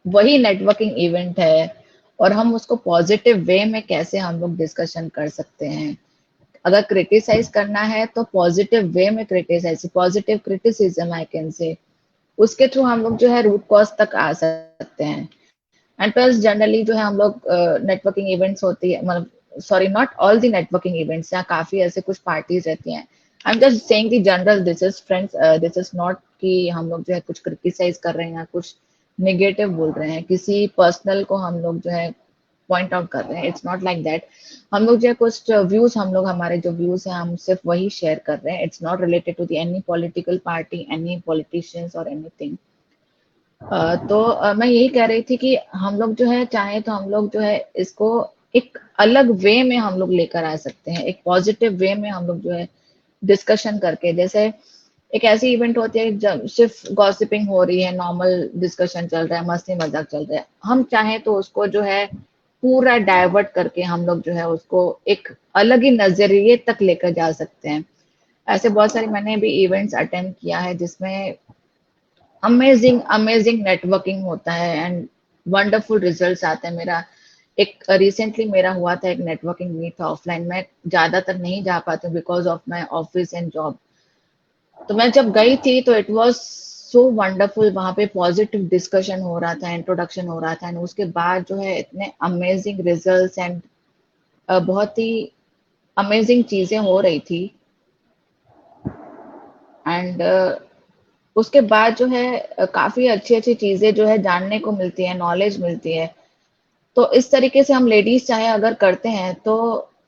वही नेटवर्किंग इवेंट है और हम उसको पॉजिटिव वे में कैसे हम लोग डिस्कशन कर सकते हैं। अगर क्रिटिसाइज करना है तो पॉजिटिव वे में criticize, positive criticism I can say, उसके थ्रू हम लोग जो है रूट कॉज तक आ सकते हैं। एंड प्लस जनरली जो है हम लोग नेटवर्किंग इवेंट्स होती है, मतलब sorry not all the networking events, यहाँ काफी ऐसे कुछ पार्टीज रहती हैं। I am just saying the general, this is friends, this is not कि हम लोग जो है कुछ क्रिटिसाइज कर रहे हैं या कुछ नेगेटिव बोल रहे हैं, किसी पर्सनल को हम लोग जो है पॉइंट आउट कर रहे हैं, इट्स नॉट लाइक दैट। हम लोग जो है कुछ व्यूज, हम लोग हमारे जो व्यूज हैं हम सिर्फ वही शेयर कर रहे हैं, it's not related to the any political party, any politicians और एनीथिंग। तो मैं यही कह रही थी कि हम लोग जो है चाहे तो हम लोग जो है इसको एक अलग वे में हम लोग लेकर आ सकते हैं, एक पॉजिटिव वे में हम लोग जो है डिस्कशन करके। जैसे एक ऐसी इवेंट होती है जब सिर्फ गॉसिपिंग हो रही है, नॉर्मल डिस्कशन चल रहा है, मस्ती मजाक चल रहा है, हम चाहे तो उसको जो है पूरा डाइवर्ट करके हम लोग जो है उसको एक अलग ही नजरिए तक लेकर जा सकते हैं। ऐसे बहुत सारी मैंने भी इवेंट्स अटेंड किया है जिसमें अमेजिंग अमेजिंग नेटवर्किंग होता है एंड वंडरफुल रिजल्ट्स आते हैं। मेरा एक रिसेंटली मेरा हुआ था एक नेटवर्किंग मीट था ऑफलाइन, मैं ज्यादातर नहीं जा पाती हूँ because of my office and job. तो मैं जब गई थी तो इट वाज सो वंडरफुल, वहां पे पॉजिटिव डिस्कशन हो रहा था, इंट्रोडक्शन हो रहा था एंड उसके बाद जो है इतने अमेजिंग रिजल्ट्स एंड बहुत ही अमेजिंग चीजें हो रही थी। एंड उसके बाद जो है काफी अच्छी अच्छी चीजें जो है जानने को मिलती है, नॉलेज मिलती है। तो इस तरीके से हम लेडीज चाहे अगर करते हैं तो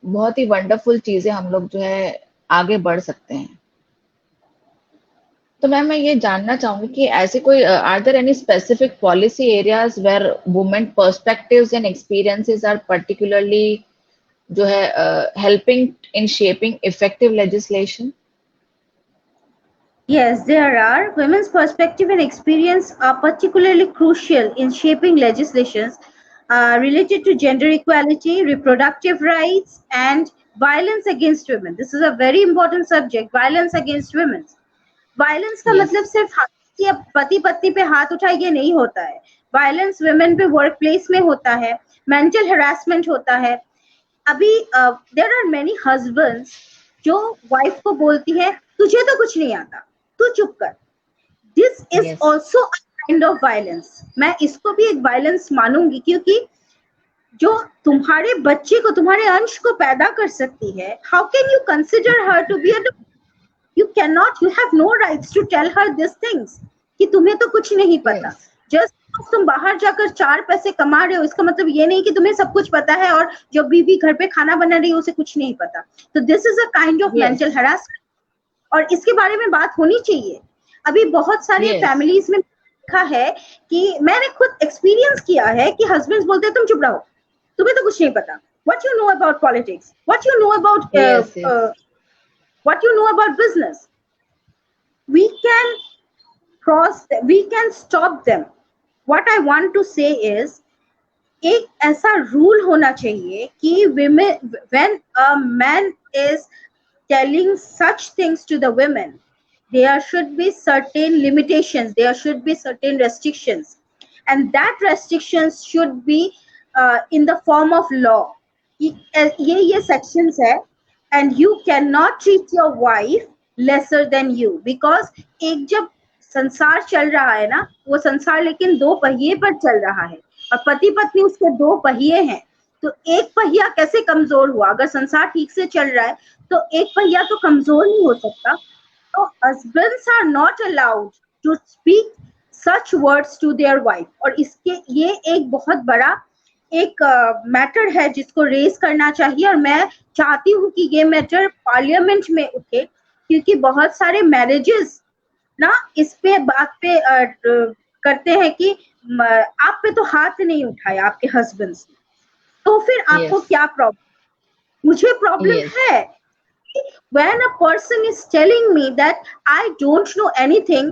बहुत ही वंडरफुल चीजें हम लोग जो है आगे बढ़ सकते हैं। तो मैम मैं ये जानना चाहूंगी कि ऐसे कोई are there any specific policy areas where women perspectives and experiences are particularly जो है helping in shaping effective legislation? Yes, there are. Women's perspective and experience are particularly crucial in shaping legislations related to gender equality, reproductive rights, and violence against women. This is a very important subject, violence against women. Violence का yes मतलब सिर्फ पति पत्नी पे हाथ उठाए ये नहीं होता है। वायलेंस वुमेन पे वर्क प्लेस में होता है, मेंटल हरासमेंट होता है। अभी देयर आर मेनी हस्बैंड्स जो वाइफ को बोलती है तुझे तो कुछ नहीं आता, तू चुप कर। This is yes also kind of violence. मैं इसको भी एक वायलेंस मानूंगी क्योंकि जो तुम्हारे बच्चे को, तुम्हारे अंश को पैदा कर सकती है, how can you consider her to be a, you cannot, you have no rights to tell her these things कि तुम्हें तो कुछ नहीं पता। यस जस्ट तुम बाहर जाकर 4 पैसे कमा रहे हो इसका मतलब ये नहीं कि तुम्हें सब कुछ पता है और जो बीवी घर पे खाना बना रही है उसे कुछ नहीं पता। तो this is a kind of yes mental harassment और इसके बारे में बात होनी चाहिए। अभी बहुत सारे यस फैमिलीज में देखा है कि मैंने खुद एक्सपीरियंस किया है कि हस्बैंड्स बोलते हैं तुम चुप रहो, तुम्हें तो कुछ नहीं पता। what you know about politics, what you know about yes yes what you know about business, we can we can stop them. What I want to say is एक ऐसा रूल होना चाहिए कि women, when a man is telling such things to the women, there should be certain limitations, there should be certain restrictions, and that restrictions should be in the form of law. ये sections है, and you cannot treat your wife lesser than you, because एक जब संसार चल रहा है ना, वो संसार लेकिन 2 पहिए पर चल रहा है और पति पत्नी उसके 2 पहिए हैं। तो एक पहिया कैसे कमजोर हुआ? अगर संसार ठीक से चल रहा है तो एक पहिया तो कमजोर नहीं हो सकता। So husbands are not allowed to speak such words to their wife. और इसके ये एक बहुत बड़ा एक मैटर है जिसको रेज करना चाहिए, और मैं चाहती हूँ कि ये मैटर पार्लियामेंट में उठे, क्योंकि बहुत सारे मैरिजेस ना इस पे बात पे करते हैं कि आप पे तो हाथ नहीं उठाया आपके हस्बैंड्स ने, तो फिर आपको Yes. क्या प्रॉब्लम? मुझे प्रॉब्लम Yes. है when a person is telling me that I don't know anything,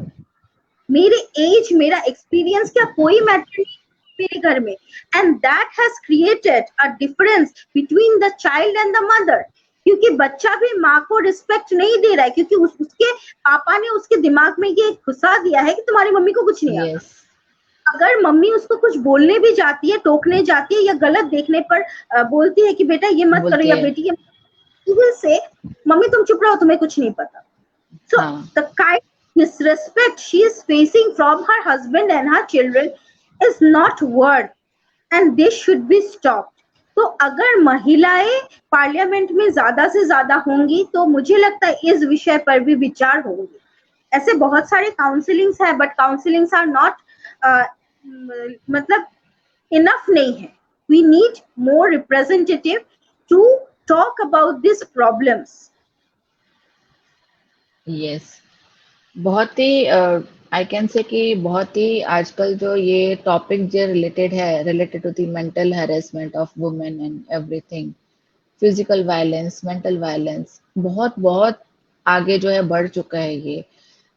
मेरे एज मेरा एक्सपीरियंस क्या कोई मैटर नहीं मेरे घर में, and that has created a difference between the child and the mother, क्योंकि बच्चा भी माँ को रिस्पेक्ट नहीं दे रहा है, क्योंकि उसके पापा ने उसके दिमाग में ये घुसा दिया है कि तुम्हारी मम्मी को कुछ नहीं आता। Yes. अगर मम्मी उसको कुछ बोलने भी जाती है, टोकने जाती है, या गलत देखने पर बोलती है कि बेटा ये मत करो, बोलती या है। बेटी ये, will say मम्मी तुम चुप रहो, तुम्हें कुछ नहीं पता। So हाँ. the kind of disrespect she is facing from her husband and her children is not worth, and this should be stopped. तो अगर महिलाएं पार्लियामेंट में ज्यादा से ज्यादा होंगी तो मुझे लगता है इस विषय पर भी विचार होंगे। ऐसे बहुत सारे काउंसलिंग्स है, बट काउंसलिंग्स आर नॉट मतलब इनफ नहीं है। We need more representative to talk about these problems. Yes. बहुत ही आई कैन से कि बहुत ही आजकल जो ये टॉपिक जो रिलेटेड है, related to the mental harassment of women and everything, physical violence, mental violence, बहुत बहुत आगे जो है बढ़ चुका है ये।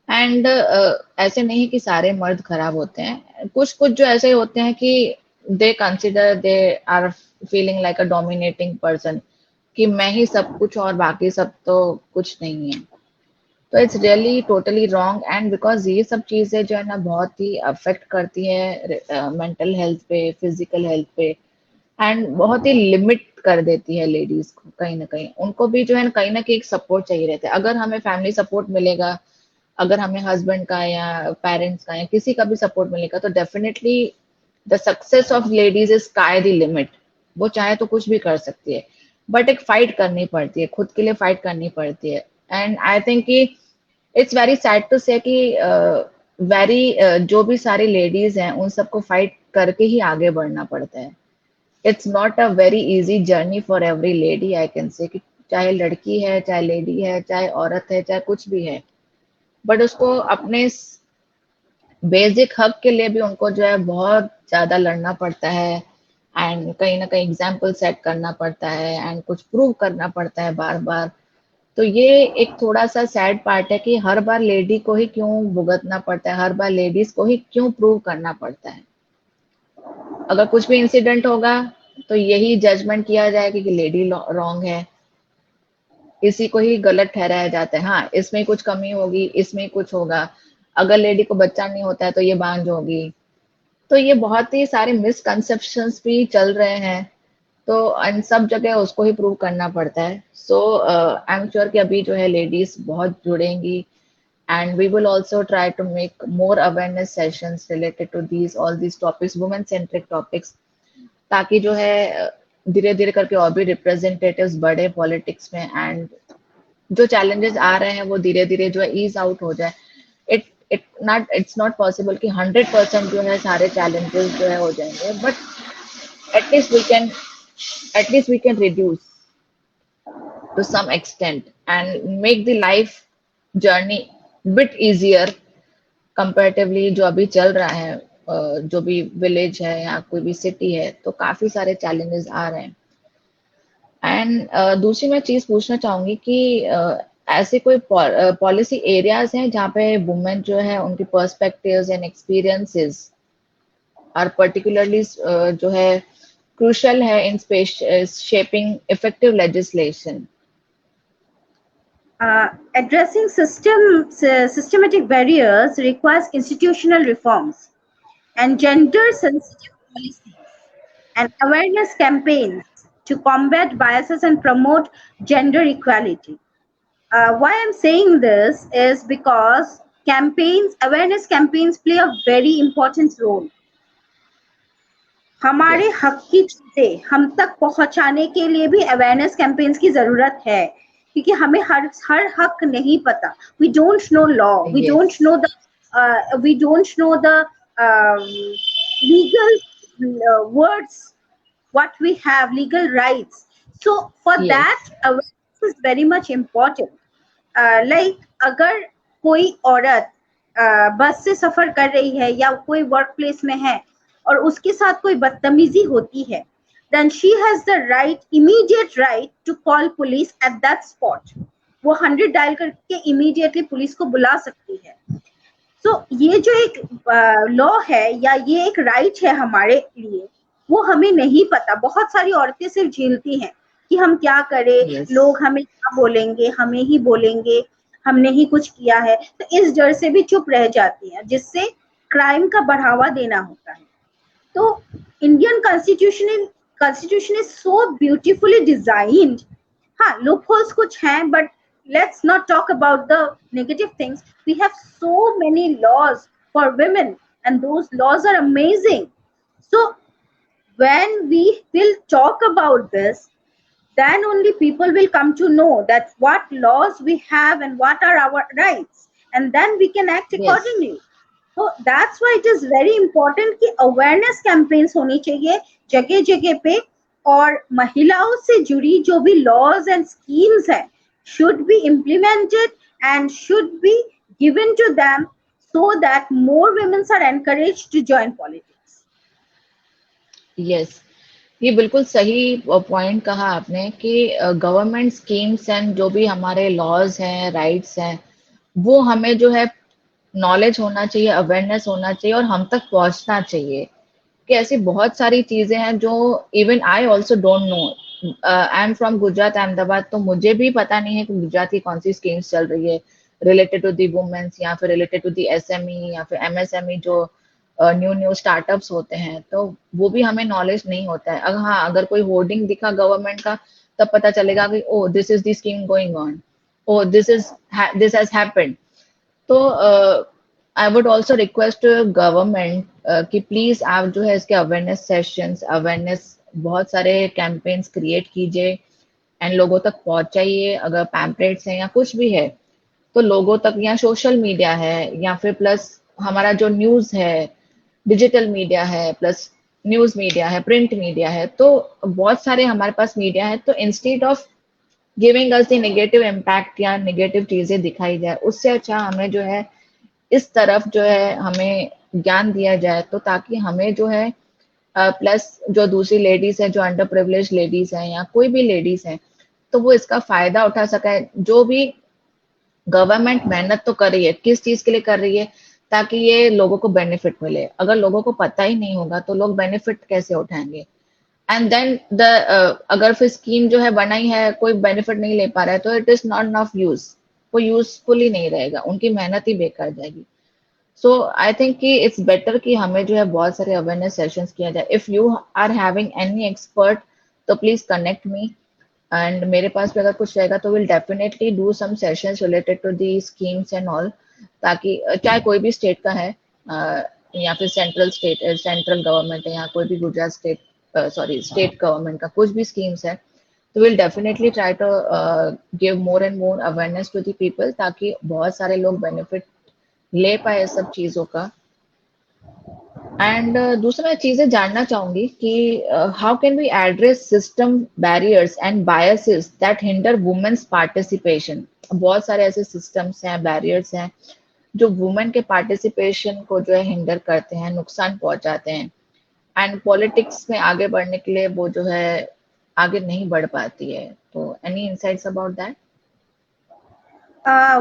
एंड ऐसे नहीं कि सारे मर्द खराब होते हैं, कुछ कुछ जो ऐसे होते हैं कि they consider they are feeling like a dominating person, कि मैं ही सब कुछ और बाकी सब तो कुछ नहीं है। तो it's really totally wrong, and because ये सब चीजें जो है ना बहुत ही अफेक्ट करती है मेंटल हेल्थ पे, फिजिकल हेल्थ पे, एंड बहुत ही लिमिट कर देती है लेडीज को। कहीं ना कहीं उनको भी जो है ना कहीं एक सपोर्ट चाहिए रहता है। अगर हमें फैमिली सपोर्ट मिलेगा, अगर हमें हस्बैंड का या पेरेंट्स का या किसी का भी सपोर्ट मिलेगा, तो definitely the success of ladies is sky the limit. वो चाहे तो कुछ भी कर सकती है, बट एक फाइट करनी पड़ती है, खुद के लिए फाइट करनी पड़ती है। एंड आई थिंक कि इट्स वेरी सैड टू से कि जो भी सारी लेडीज हैं उन सबको फाइट करके ही आगे बढ़ना पड़ता है। It's not a very easy journey for every lady, I can से कि चाहे लड़की है, चाहे लेडी है, चाहे औरत है, चाहे कुछ भी है, बट उसको अपने बेसिक हक के लिए भी उनको जो है बहुत ज्यादा लड़ना पड़ता है, एंड कहीं ना कहीं एग्जाम्पल सेट करना पड़ता है, एंड कुछ प्रूव करना पड़ता है बार बार। तो ये एक थोड़ा सा सैड पार्ट है कि हर बार लेडी को ही क्यों भुगतना पड़ता है, हर बार लेडीज को ही क्यों प्रूव करना पड़ता है। अगर कुछ भी इंसिडेंट होगा तो यही जजमेंट किया जाएगा कि लेडी रॉन्ग है, इसी को ही गलत ठहराया जाता है। हाँ, इसमें कुछ कमी होगी, इसमें कुछ होगा, अगर लेडी को बच्चा नहीं होता है तो ये बांझ होगी। तो ये बहुत ही सारे मिसकंसेप्शंस भी चल रहे हैं, तो इन सब जगह उसको ही प्रूव करना पड़ता है। सो आई एम श्योर कि अभी जो है लेडीज बहुत जुड़ेंगी, and we will also try to make more awareness sessions related to these all these topics, women centric topics, ताकि जो है धीरे धीरे करके और भी रिप्रेजेंटेटिव्स बढ़े पॉलिटिक्स में, एंड जो चैलेंजेस आ रहे हैं वो धीरे धीरे जो है ईज आउट हो जाए। इट्स नॉट पॉसिबल कि 100% जो है सारे चैलेंजेस जो है हो जाएंगे, but at least we can reduce to some extent and make the life journey bit easier comparatively जो अभी चल रहा है। जो भी विलेज है या कोई भी सिटी है, तो काफी सारे चैलेंजेस आ रहे हैं। एंड दूसरी मैं चीज पूछना चाहूंगी कि ऐसे कोई पॉलिसी एरियाज हैं जहाँ पे वुमेन जो है उनकी perspectives and experiences are particularly जो है crucial है in shaping effective legislation? Addressing systematic barriers requires institutional reforms and gender-sensitive policies and awareness campaigns to combat biases and promote gender equality. Why I'm saying this is because awareness campaigns play a very important role. हमारे Yes. हक की चीजें हम तक पहुंचाने के लिए भी अवेयरनेस कैंपेन्स की जरूरत है, क्योंकि हमें हर हक नहीं पता. We don't know law. We don't Yes. know the legal words, what we have, legal rights. So for that, Yes. awareness is very much important. Like अगर कोई औरत बस से सफर कर रही है या कोई वर्क प्लेस में है और उसके साथ कोई बदतमीजी होती है, then she has the right, immediate right to call police at that spot. वो 100 डायल करके immediately पुलिस को बुला सकती है. सो ये जो एक लॉ है या ये एक राइट है हमारे लिए, वो हमें नहीं पता. बहुत सारी औरतें सिर्फ झेलती हैं कि हम क्या करें, Yes. लोग हमें क्या बोलेंगे, हमें ही बोलेंगे, हमने ही कुछ किया है, तो इस डर से भी चुप रह जाती हैं, जिससे क्राइम का बढ़ावा देना होता है. तो Indian constitution is so beautifully designed. हाँ, loopholes कुछ हैं, but let's not talk about the negative things. We have so many laws for women, and those laws are amazing. So when we will talk about this, then only people will come to know that what laws we have and what are our rights, and then we can act Yes. accordingly. So that's why it is very important कि awareness campaigns होनी चाहिए जगह जगह पे, और महिलाओं से जुड़ी जो भी laws and schemes हैं should be implemented and should be given to them, so that more women are encouraged to join politics. Yes, ये बिल्कुल सही पॉइंट कहा आपने कि गवर्नमेंट स्कीम्स एंड जो भी हमारे लॉज हैं, राइट्स हैं, वो हमें जो है नॉलेज होना चाहिए, अवेयरनेस होना चाहिए और हम तक पहुंचना चाहिए. कि ऐसी बहुत सारी चीजें हैं जो even I also don't know. I am from Gujarat, Ahmedabad, तो मुझे भी पता नहीं है कि गुजरात की कौन सी स्कीम्स चल रही है रिलेटेड टू दी वुमेन्स या फिर रिलेटेड टू दी एसएमई या फिर एमएसएमई जो न्यू न्यू स्टार्टअप्स होते हैं, तो वो भी हमें नॉलेज नहीं होता है. अगर हाँ, अगर कोई होर्डिंग दिखा गवर्नमेंट का तब पता चलेगा कि oh this is the scheme going on, oh this has happened. तो I would also request government कि प्लीज आप जो है इसके अवेयरनेस सेशंस, अवेयरनेस बहुत सारे कैंपेन्स क्रिएट कीजिए एंड लोगों तक पहुंचाइए. अगर पैम्पलेट्स हैं या कुछ भी है तो लोगों तक, या सोशल मीडिया है या फिर प्लस हमारा जो न्यूज है, डिजिटल मीडिया है, प्लस न्यूज मीडिया है, प्रिंट मीडिया है, तो बहुत सारे हमारे पास मीडिया है. तो instead of giving us the negative impact या नेगेटिव चीजें दिखाई जाए, उससे अच्छा हमें जो है इस तरफ जो है हमें ज्ञान दिया जाए, तो ताकि हमें जो है प्लस जो दूसरी लेडीज है, जो अंडर प्रिविलेज लेडीज हैं या कोई भी लेडीज हैं, तो वो इसका फायदा उठा सके. जो भी गवर्नमेंट मेहनत तो कर रही है, किस चीज के लिए कर रही है, ताकि ये लोगों को बेनिफिट मिले. अगर लोगों को पता ही नहीं होगा तो लोग बेनिफिट कैसे उठाएंगे. एंड देन द अगर फिर स्कीम जो है बनाई है कोई बेनिफिट नहीं ले पा रहा है, तो it is not of use, वो यूजफुल ही नहीं रहेगा, उनकी मेहनत ही बेकार जाएगी. सो आई थिंक कि इट्स बेटर कि हमें जो है बहुत सारे अवेयरनेस सेशंस किया जाए. If you are having any expert तो प्लीज कनेक्ट मी, एंड मेरे पास भी अगर कुछ रहेगा तो will definitely do some sessions related to the schemes and all, ताकि चाहे कोई भी स्टेट का है या फिर सेंट्रल गवर्नमेंट है या कोई भी Gujarat state, sorry state government का कुछ भी स्कीम्स है, तो will definitely try to give more and more awareness to the people, ताकि बहुत सारे लोग बेनिफिट ले पाए इस सब चीजों का. एंड दूसरा चीजें जानना चाहूंगी कि how can we address system barriers and biases that hinder womens participation. बहुत सारे ऐसे सिस्टम्स हैं, बैरियर्स हैं जो वुमेन के पार्टिसिपेशन को जो है हिंडर करते हैं, नुकसान पहुंचाते हैं, एंड पॉलिटिक्स में आगे बढ़ने के लिए वो जो है आगे नहीं बढ़ पाती है. तो any insights about that?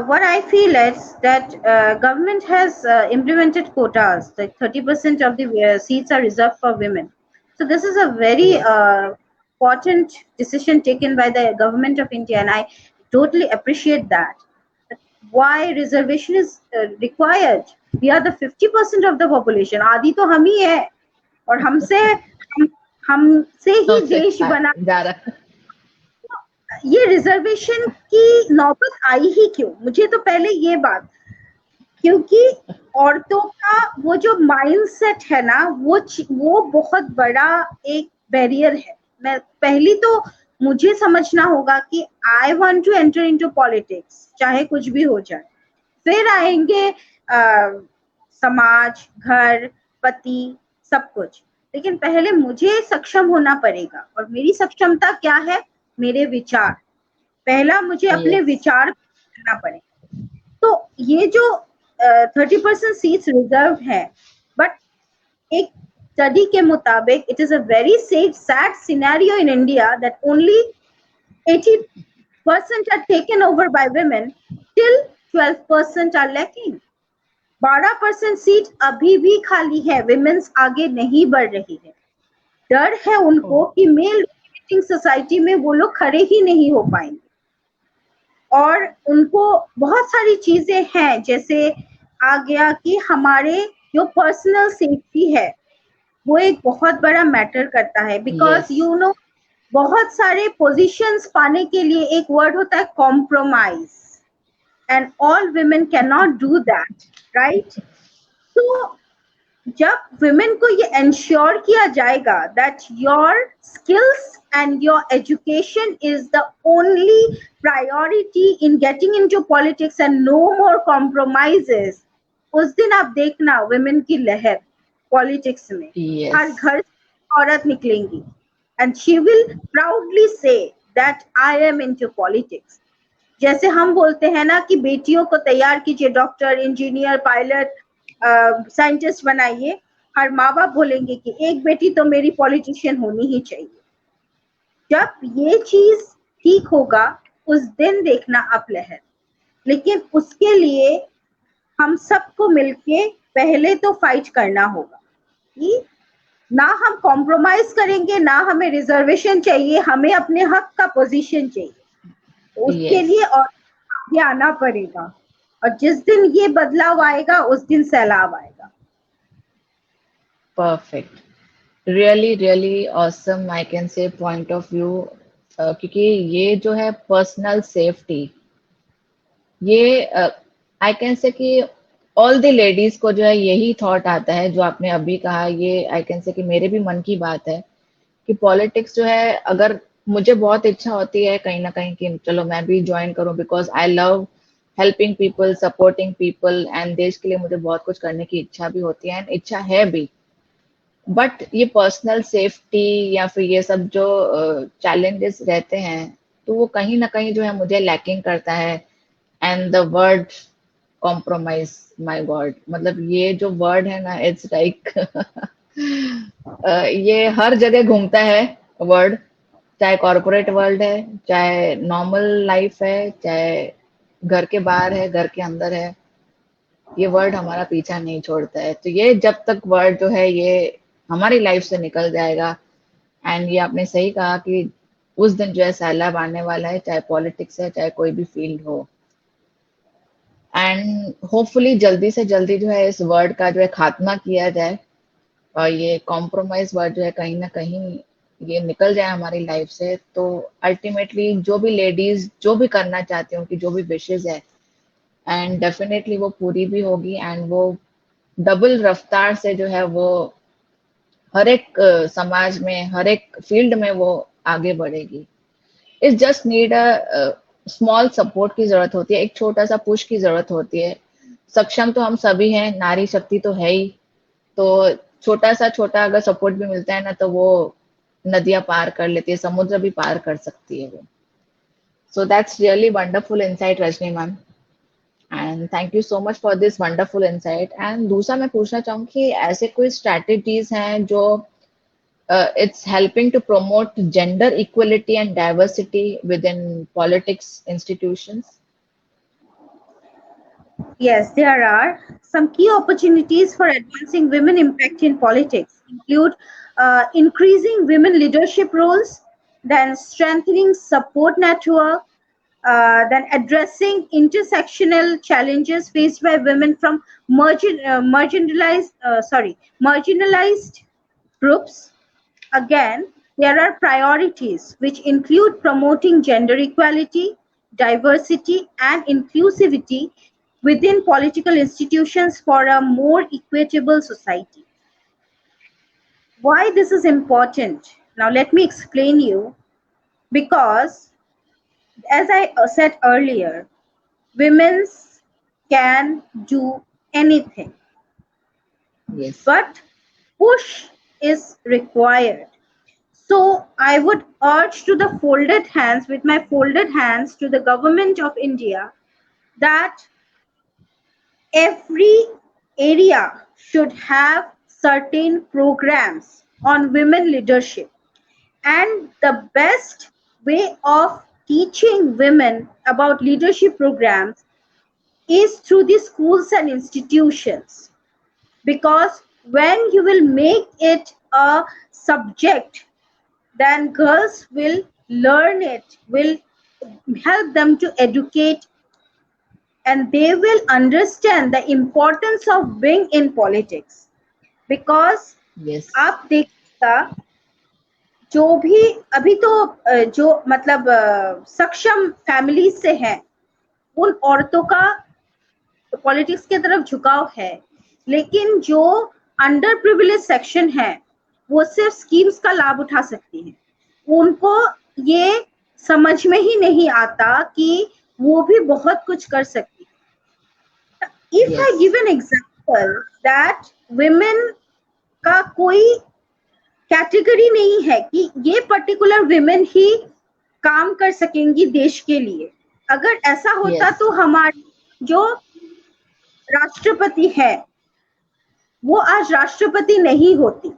What I feel is that government has implemented quotas, like 30% of the seats are reserved for women. So this is a very Yes. important decision taken by the government of India, and I totally appreciate that. But why reservation is required? We are the 50% of the population. आधी तो हम ही है, और हमसे ही देश बना. जा रहा. ये रिजर्वेशन की नौबत आई ही क्यों? मुझे तो पहले ये बात, क्योंकि औरतों का वो जो माइंडसेट है ना, वो बहुत बड़ा एक बैरियर है. मैं पहली तो मुझे समझना होगा कि I want to enter into politics, चाहे कुछ भी हो जाए। फिर आएंगे समाज, घर, पति, सब कुछ। लेकिन पहले मुझे सक्षम होना पड़ेगा, और मेरी सक्षमता क्या है? मेरे विचार। पहला मुझे अपने यस विचार करना पड़ेगा। तो ये जो 30% सीट्स रिजर्व है, बट एक स्टडी के मुताबिक it is a very sad scenario in India that only 80% are taken over by women, till 12% are lacking. 12% seat अभी भी खाली है, विमेन्स आगे नहीं बढ़ रही है। डर है उनको कि मेल डोमिनेटिंग सोसाइटी में वो लोग खड़े ही नहीं हो पाएंगे, और उनको बहुत सारी चीजें हैं, जैसे आ गया कि हमारे जो पर्सनल सेफ्टी है वो एक बहुत बड़ा मैटर करता है, बिकॉज यस यू नो बहुत सारे पोजीशंस पाने के लिए एक वर्ड होता है compromise, and all women can not do that, right? तो जब वुमेन को ये इंश्योर किया जाएगा that your skills and your education is the only priority in getting into politics and no more compromises, उस दिन आप देखना वुमेन की लहर पॉलिटिक्स में। हर यस घर से औरत निकलेंगी and she will proudly say that I am into politics. जैसे हम बोलते हैं ना कि बेटियों को तैयार कीजिए, डॉक्टर, इंजीनियर, पायलट, साइंटिस्ट बनाइए, हर माँ बाप बोलेंगे कि एक बेटी तो मेरी पॉलिटिशियन होनी ही चाहिए। जब ये चीज ठीक होगा उस दिन देखना आप लहर। लेकिन उसके लिए हम सबको मिलके पहले तो फाइट करना होगा कि ना हम कॉम्प्रोमाइज करेंगे, ना हमें रिजर्वेशन चाहिए, हमें अपने हक का पोजीशन चाहिए। तो उसके यस लिए और आगे आना पड़ेगा, और जिस दिन ये बदलाव आएगा उस दिन सैलाब आएगा। Perfect, really really awesome I can से पॉइंट ऑफ व्यू। क्योंकि ये जो है पर्सनल सेफ्टी, ये आई कैन से कि ऑल द लेडीज को जो है यही थॉट आता है जो आपने अभी कहा। ये आई कैन से कि मेरे भी मन की बात है कि पॉलिटिक्स जो है, अगर मुझे बहुत इच्छा होती है कहीं ना कहीं कि चलो मैं भी ज्वाइन करूं, because I love helping people, supporting people, and देश के लिए मुझे बहुत कुछ करने की इच्छा भी होती है, एंड इच्छा है भी। बट ये पर्सनल सेफ्टी या फिर ये सब जो चैलेंजेस रहते हैं, तो वो कहीं ना कहीं जो है मुझे लैकिंग करता है। And the word compromise, my God, मतलब ये जो वर्ड है ना, इट्स लाइक ये हर जगह घूमता है वर्ड, चाहे कॉर्पोरेट वर्ल्ड है, चाहे नॉर्मल लाइफ है, चाहे घर के बाहर है, घर के अंदर है, ये वर्ड हमारा पीछा नहीं छोड़ता है। तो ये जब तक वर्ड जो है ये हमारी लाइफ से निकल जाएगा, एंड ये आपने सही कहा कि उस दिन जो है सैलाब आने वाला है, चाहे पॉलिटिक्स है, चाहे कोई भी फील्ड हो। एंड होपफुली जल्दी से जल्दी जो है इस वर्ड का जो है खात्मा किया जाए, और ये कॉम्प्रोमाइज वर्ड जो है कहीं ना कहीं ये निकल जाए हमारी लाइफ से। तो अल्टीमेटली जो भी लेडीज जो भी करना चाहती हैं, उनकी जो भी विशेज है, एंड डेफिनेटली वो पूरी भी होगी, एंड वो डबल रफ्तार से जो है वो हर एक समाज में, हर एक फील्ड में वो आगे बढ़ेगी। It's just need a small support की जरूरत होती है, एक छोटा सा पुश की जरूरत होती है। सक्षम तो हम सभी हैं, नारी शक्ति तो है ही, तो छोटा अगर सपोर्ट भी मिलता है ना, तो वो नदियां पार कर लेती है, समुद्र भी पार कर सकती है वो। So that's really wonderful insight Rajni ma'am, and thank you so much for this wonderful insight. And दूसरा मैं पूछना चाहूंगी कि ऐसे कोई स्ट्रैटेजीज हैं जो it's helping to promote gender equality and diversity within politics institutions? Yes, there are some key opportunities for advancing women impact in politics include increasing women leadership roles, then strengthening support network, then addressing intersectional challenges faced by women from marginalized groups. Again, there are priorities which include promoting gender equality, diversity, and inclusivity within political institutions for a more equitable society. Why this is important? Now let me explain you. because as I said earlier, women can do anything, Yes. but push is required. So I would urge to the folded hands, with my folded hands to the government of India, that every area should have certain programs on women leadership. And the best way of teaching women about leadership programs is through the schools and institutions. Because when you will make it a subject, then girls will learn it, will help them to educate, and they will understand the importance of being in politics. Because Yes. आप देखिएगा, जो भी अभी तो जो मतलब सक्षम family से हैं, उन औरतों का पॉलिटिक्स की तरफ झुकाव है, लेकिन जो अंडर प्रिविलेज सेक्शन है वो सिर्फ स्कीम्स का लाभ उठा सकती हैं। उनको ये समझ में ही नहीं आता कि वो भी बहुत कुछ कर सकती है। If I give an example that women का कोई कैटेगरी नहीं है कि ये पर्टिकुलर women ही काम कर सकेंगी देश के लिए। अगर ऐसा होता Yes. तो हमारी जो राष्ट्रपति है वो आज राष्ट्रपति नहीं होती।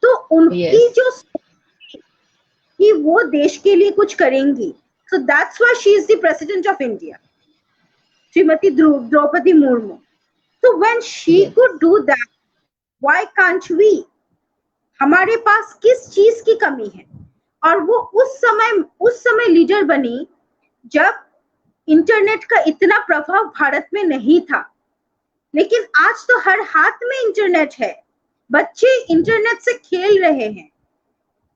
तो उनकी Yes. जो कि वो देश के लिए कुछ करेंगी, so that's why she is the president of India, Shrimati Draupadi Murmu. So when she Yes. could do that, why can't we? हमारे पास किस चीज की कमी है? और वो उस समय लीडर बनी जब इंटरनेट का इतना प्रभाव भारत में नहीं था, लेकिन आज तो हर हाथ में इंटरनेट है, बच्चे इंटरनेट से खेल रहे हैं।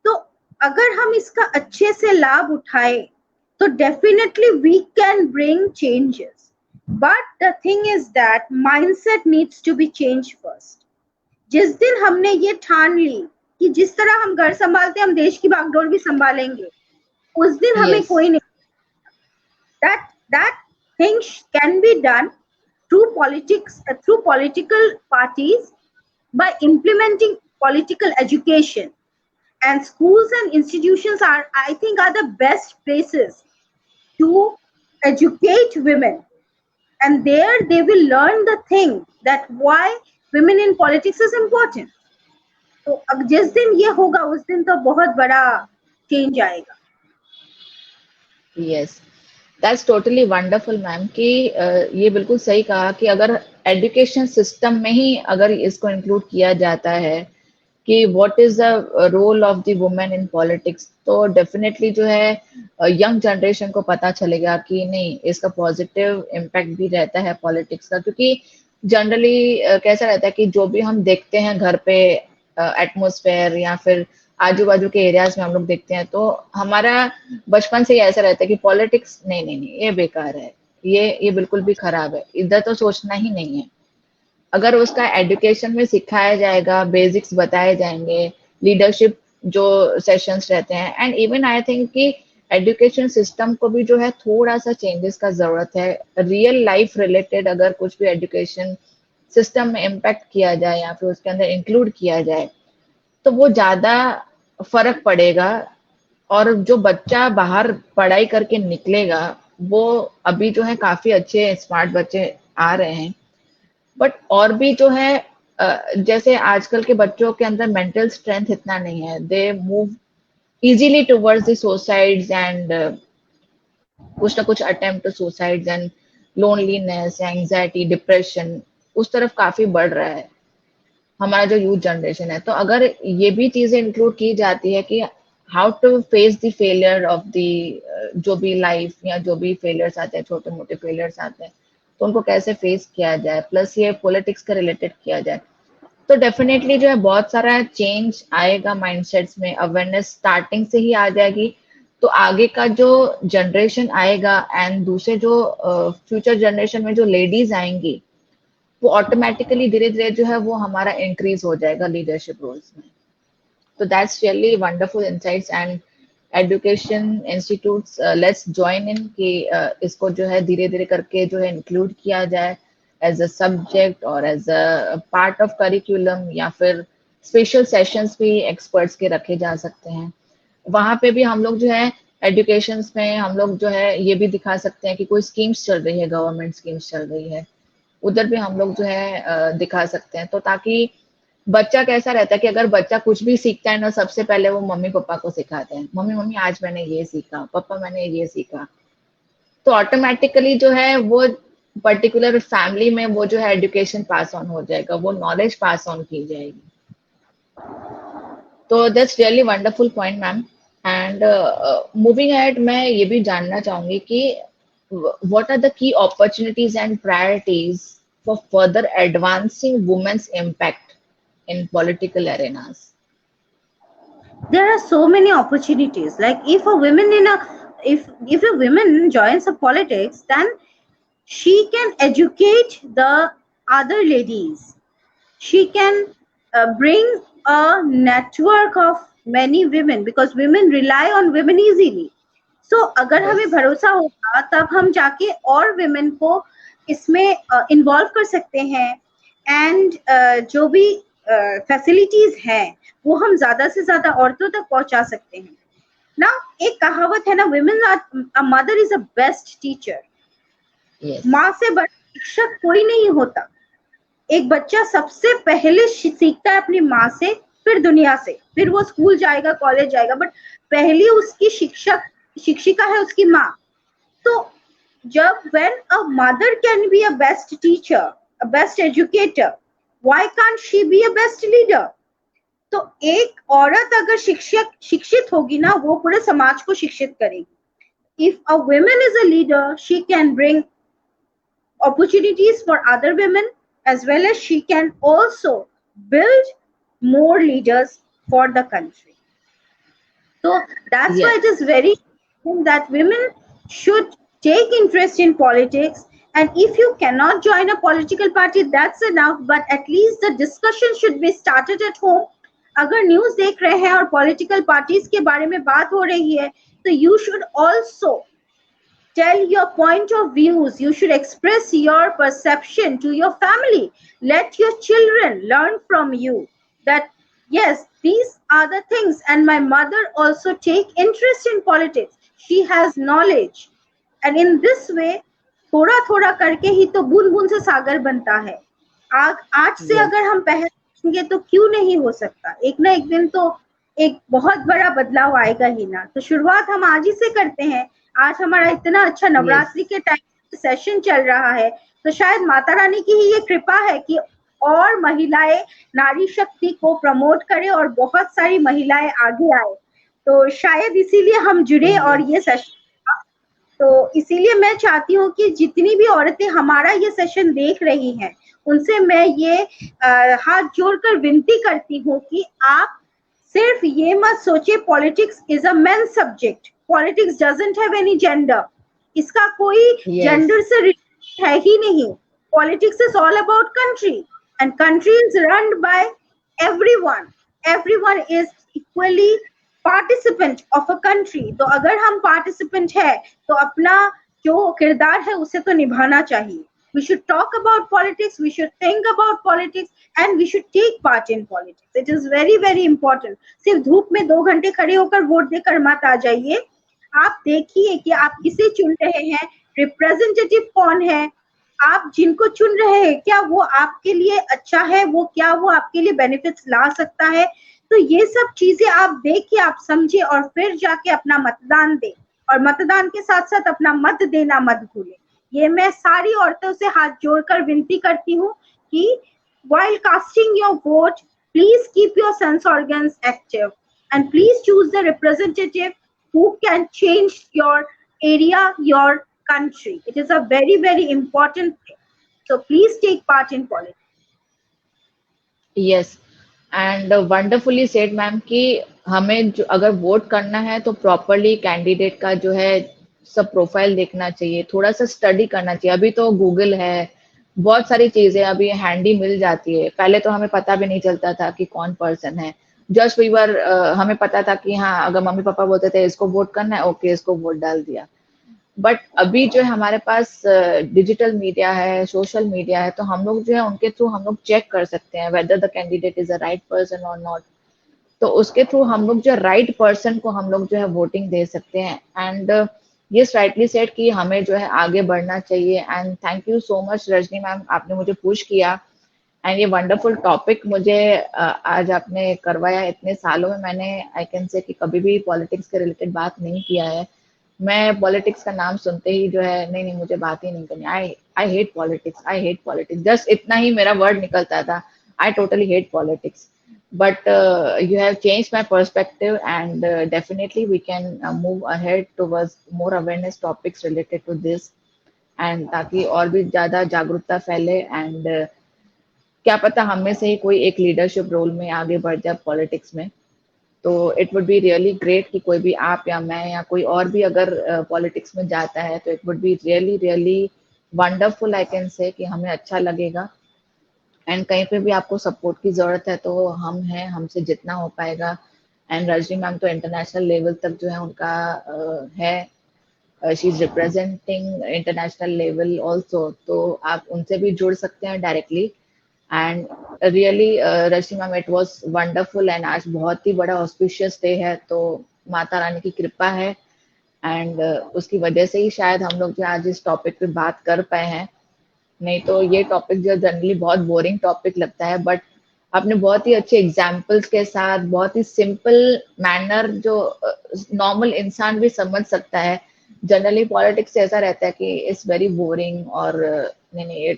तो अगर हम इसका अच्छे से लाभ उठाए तो definitely we can bring changes, but the thing is that mindset needs to be change first. जिस दिन हमने ये ठान ली कि जिस तरह हम घर संभालते हम देश की बागडोर भी संभालेंगे, उस दिन हमें Yes. कोई नहीं, that thing can be done through politics, through political parties, by implementing political education. And schools and institutions are, I think, are the best places to educate women, and there they will learn the thing that why women in politics is important. तो अब जिस दिन ये होगा उस दिन तो बहुत बड़ा चेंज आएगा। Yes. That's totally wonderful, ma'am, कि ये बिल्कुल सही कहा कि अगर एजुकेशन सिस्टम में ही अगर इसको इंक्लूड किया जाता है कि what is the role of the women in politics, तो डेफिनेटली जो है यंग जनरेशन को पता चलेगा कि नहीं, इसका पॉजिटिव इम्पैक्ट भी रहता है पॉलिटिक्स का। क्योंकि जनरली कैसा रहता है कि जो भी हम देखते हैं घर पे एटमॉस्फेयर या फिर आजू बाजू के एरियाज में हम लोग देखते हैं, तो हमारा बचपन से ही ऐसा रहता है कि पॉलिटिक्स नहीं नहीं नहीं, ये बेकार है, ये बिल्कुल भी खराब है, इधर तो सोचना ही नहीं है। अगर उसका एजुकेशन में सिखाया जाएगा, बेसिक्स बताए जाएंगे, लीडरशिप जो सेशंस रहते हैं, एंड इवन आई थिंक कि एजुकेशन सिस्टम को भी जो है थोड़ा सा चेंजेस का जरूरत है। रियल लाइफ रिलेटेड अगर कुछ भी एजुकेशन सिस्टम में इम्पैक्ट किया जाए या फिर उसके अंदर इंक्लूड किया जाए तो वो ज्यादा फर्क पड़ेगा। और जो बच्चा बाहर पढ़ाई करके निकलेगा वो अभी जो है काफी अच्छे स्मार्ट बच्चे आ रहे हैं, बट और भी जो है जैसे आजकल के बच्चों के अंदर मेंटल स्ट्रेंथ इतना नहीं है, they move easily towards the suicides and कुछ ना कुछ attempt to suicides and loneliness, anxiety, depression उस तरफ काफी बढ़ रहा है हमारा जो यूथ जनरेशन है। तो अगर ये भी चीजें इंक्लूड की जाती है कि how to face the failure of the जो भी लाइफ या जो भी फेलियर्स आते हैं, छोटे मोटे फेलियर्स आते हैं, तो उनको कैसे फेस किया जाए, प्लस ये पॉलिटिक्स का रिलेटेड किया जाए, तो डेफिनेटली जो है बहुत सारा चेंज आएगा माइंडसेट्स में। अवेयरनेस स्टार्टिंग से ही आ जाएगी तो आगे का जो जनरेशन आएगा एंड दूसरे जो फ्यूचर जनरेशन में जो लेडीज आएंगी वो ऑटोमेटिकली धीरे धीरे जो है वो हमारा इंक्रीज हो जाएगा लीडरशिप रोल्स में। तो that's really wonderful insights and education institutes let's join in कि इसको जो है धीरे धीरे करके जो है इंक्लूड किया जाए एज अ सब्जेक्ट और as a part of curriculum, या फिर स्पेशल सेशंस भी एक्सपर्ट्स के रखे जा सकते हैं। वहां पे भी हम लोग जो है एजुकेशन में हम लोग जो है ये भी दिखा सकते हैं कि कोई स्कीम्स चल रही है, गवर्नमेंट स्कीम्स चल रही है, उधर भी हम लोग जो है दिखा सकते हैं। तो ताकि बच्चा कैसा रहता है कि अगर बच्चा कुछ भी सीखता है ना, सबसे पहले वो मम्मी पापा को सिखाते हैं, मम्मी मम्मी आज मैंने ये सीखा, पापा मैंने ये सीखा। तो ऑटोमेटिकली जो है वो पर्टिकुलर फैमिली में वो जो है एजुकेशन पास ऑन हो जाएगा, वो नॉलेज पास ऑन की जाएगी। तो that's really wonderful point ma'am. And moving ahead, मैं ये भी जानना चाहूंगी कि what are the key opportunities and priorities for further advancing women's impact in political arenas? There are so many opportunities. Like if a woman in a if a woman joins a politics, then she can educate the other ladies. She can bring a network of many women, because women rely on women easily. So अगर हमें Yes. भरोसा होगा तब हम जाके और women को इसमें इन्वॉल्व कर सकते हैं, एंड जो भी फैसिलिटीज हैं वो हम ज्यादा से ज्यादा औरतों तक पहुंचा सकते हैं ना। एक कहावत है ना, women are a mother is a best teacher. Yes. माँ से बड़ा शिक्षक कोई नहीं होता। एक बच्चा सबसे पहले सीखता है अपनी माँ से, फिर दुनिया से, फिर वो स्कूल जाएगा, कॉलेज जाएगा, बट पहली उसकी शिक्षिका है उसकी माँ। तो जब when a mother can be a best teacher, a best educator, why can't she be a best leader? तो एक औरत अगर शिक्षित होगी ना, वो पूरे समाज को शिक्षित करेगी। If a woman is a leader, she can bring opportunities for other women, as well as she can also build more leaders for the country. So that's why it Yes. is very important that women should take interest in politics. And if you cannot join a political party, that's enough, but at least the discussion should be started at home. अगर news देख रहे हैं और political parties के बारे में बात हो रही है, तो you should also tell your point of views. You should express your perception to your family. Let your children learn from you that yes, these are the things, and my mother also take interest in politics. She has knowledge, and in this way थोड़ा थोड़ा करके ही तो बूंद बूंद से सागर बनता है। आज से Yes. अगर हम पहलेंगे तो क्यों नहीं हो सकता, एक ना एक दिन तो एक बहुत बड़ा बदलाव आएगा ही ना। तो शुरुआत हम आज ही से करते हैं। आज हमारा इतना अच्छा नवरात्रि के टाइम सेशन चल रहा है, तो शायद माता रानी की ही ये कृपा है कि और महिलाएं नारी शक्ति को प्रमोट करें और बहुत सारी महिलाएं आगे आए। तो शायद इसीलिए हम जुड़े और ये सेशन, तो इसीलिए मैं चाहती हूँ कि जितनी भी औरतें हमारा ये सेशन देख रही हैं, उनसे मैं ये हाथ जोड़कर विनती करती हूँ कि आप सिर्फ ये मत सोचे politics is a main subject. Politics doesn't have any gender. इसका कोई जेंडर से रिलेटेड है ही नहीं। Politics is all about country, and country is run by everyone. Everyone is equally participant of a country. तो अगर हम पार्टिसिपेंट है तो अपना जो किरदार है उसे तो निभाना चाहिए। We should talk about politics, we should think about politics, and we should take part in politics. It is very very important. सिर्फ धूप में 2 घंटे खड़े होकर वोट देकर मत आ जाइए। आप देखिए कि आप किसे चुन रहे हैं, रिप्रेजेंटेटिव कौन है, आप जिनको चुन रहे हैं क्या वो आपके लिए अच्छा है, वो क्या वो आपके लिए बेनिफिट्स ला सकता है। तो ये सब चीजें आप देखिए, आप समझे, और फिर जाके अपना मतदान दें, और मतदान के साथ साथ अपना मत देना मत भूलें। ये मैं सारी औरतों से हाथ जोड़कर विनती करती हूँ कि while casting your vote, please keep your sense organs active and please choose the representative who can change your area, your country. It is a very very important thing. So please take part in politics. Yes. And wonderfully said ma'am कि हमें जो अगर vote करना है तो properly candidate का जो है सब प्रोफाइल देखना चाहिए, थोड़ा सा स्टडी करना चाहिए। अभी तो गूगल है, बहुत सारी चीजें अभी हैंडी मिल जाती है, पहले तो हमें पता भी नहीं चलता था कि कौन पर्सन है। जस्ट वी वर, हमें पता था कि हाँ अगर मम्मी पापा बोलते थे इसको वोट करना है, ओके इसको वोट डाल दिया। बट अभी जो है हमारे पास डिजिटल मीडिया है, सोशल मीडिया है, तो हम लोग जो है उनके थ्रू हम लोग चेक कर सकते हैं whether the candidate is a right person और नॉट। तो उसके थ्रू हम लोग जो राइट पर्सन को हम लोग जो है वोटिंग दे सकते हैं। एंड ये राइटली सेड कि हमें जो है आगे बढ़ना चाहिए। And thank you so much Rajni ma'am, आपने मुझे पुश किया। एंड ये वंडरफुल टॉपिक मुझे आज आपने करवाया। इतने सालों में मैंने आई कैन से कि कभी भी पॉलिटिक्स के रिलेटेड बात नहीं किया है। मैं पॉलिटिक्स का नाम सुनते ही जो है नहीं नहीं मुझे बात ही नहीं करनी, I I hate politics, I hate politics, just इतना ही मेरा वर्ड निकलता था, I totally hate politics. But you have changed my perspective, and definitely we can move ahead towards more awareness topics related to this, and ताकि और भी ज्यादा जागरूकता फैले। एंड क्या पता हम में से ही कोई एक लीडरशिप रोल में आगे बढ़ जाए पॉलिटिक्स में। तो it would be really great कि कोई भी, आप या मैं या कोई और भी अगर पॉलिटिक्स में जाता है, तो it would be really really wonderful, I can से कि हमें अच्छा लगेगा। एंड कहीं पे भी आपको सपोर्ट की जरूरत है तो हम हैं, हमसे जितना हो पाएगा। एंड रजनी मैम तो इंटरनेशनल लेवल तक जो है उनका है, she is representing international level also, तो आप उनसे भी जुड़ सकते हैं directly. And really Rajni ma'am, it was wonderful. And आज बहुत ही बड़ा ऑस्पिशियस डे है, तो माता रानी की कृपा है। एंड उसकी वजह से ही शायद हम लोग जो आज इस टॉपिक पे बात कर पाए हैं। नहीं तो ये टॉपिक जो जनरली बहुत बोरिंग टॉपिक लगता है, बट आपने बहुत ही अच्छे एग्जाम्पल्स के साथ, बहुत ही सिंपल मैनर जो नॉर्मल इंसान भी समझ सकता है। जनरली पॉलिटिक्स ऐसा रहता है कि इट्स वेरी बोरिंग, और नहीं नहीं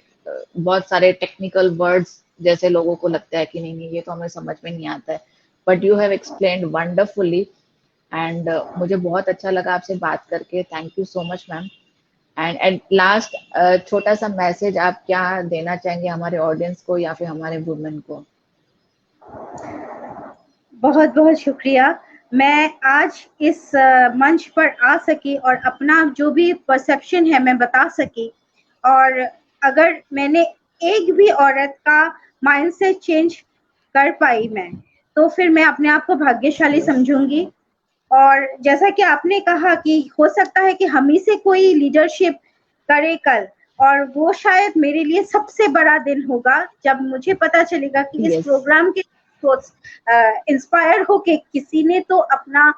बहुत सारे टेक्निकल वर्ड्स जैसे लोगों को लगता है कि नहीं नहीं ये तो हमें समझ में नहीं आता है। But you have explained wonderfully. And मुझे बहुत अच्छा लगा आपसे बात करके। Thank you so much ma'am. And at last, छोटा सा मैसेज आप क्या देना चाहेंगे हमारे ऑडियंस को या फिर हमारे वुमेन को? बहुत बहुत शुक्रिया। मैं आज इस मंच पर आ सकी और अपना जो भी परसेप्शन है मैं बता सकी। और अगर मैंने एक भी औरत का माइंडसेट चेंज कर पाई मैं, तो फिर मैं अपने आप को भाग्यशाली समझूंगी। और जैसा कि आपने कहा कि हो सकता है कि हम ही से कोई लीडरशिप करे कल, और वो शायद मेरे लिए सबसे बड़ा दिन होगा जब मुझे पता चलेगा कि इस यस, प्रोग्राम के इंस्पायर होके किसी ने तो अपना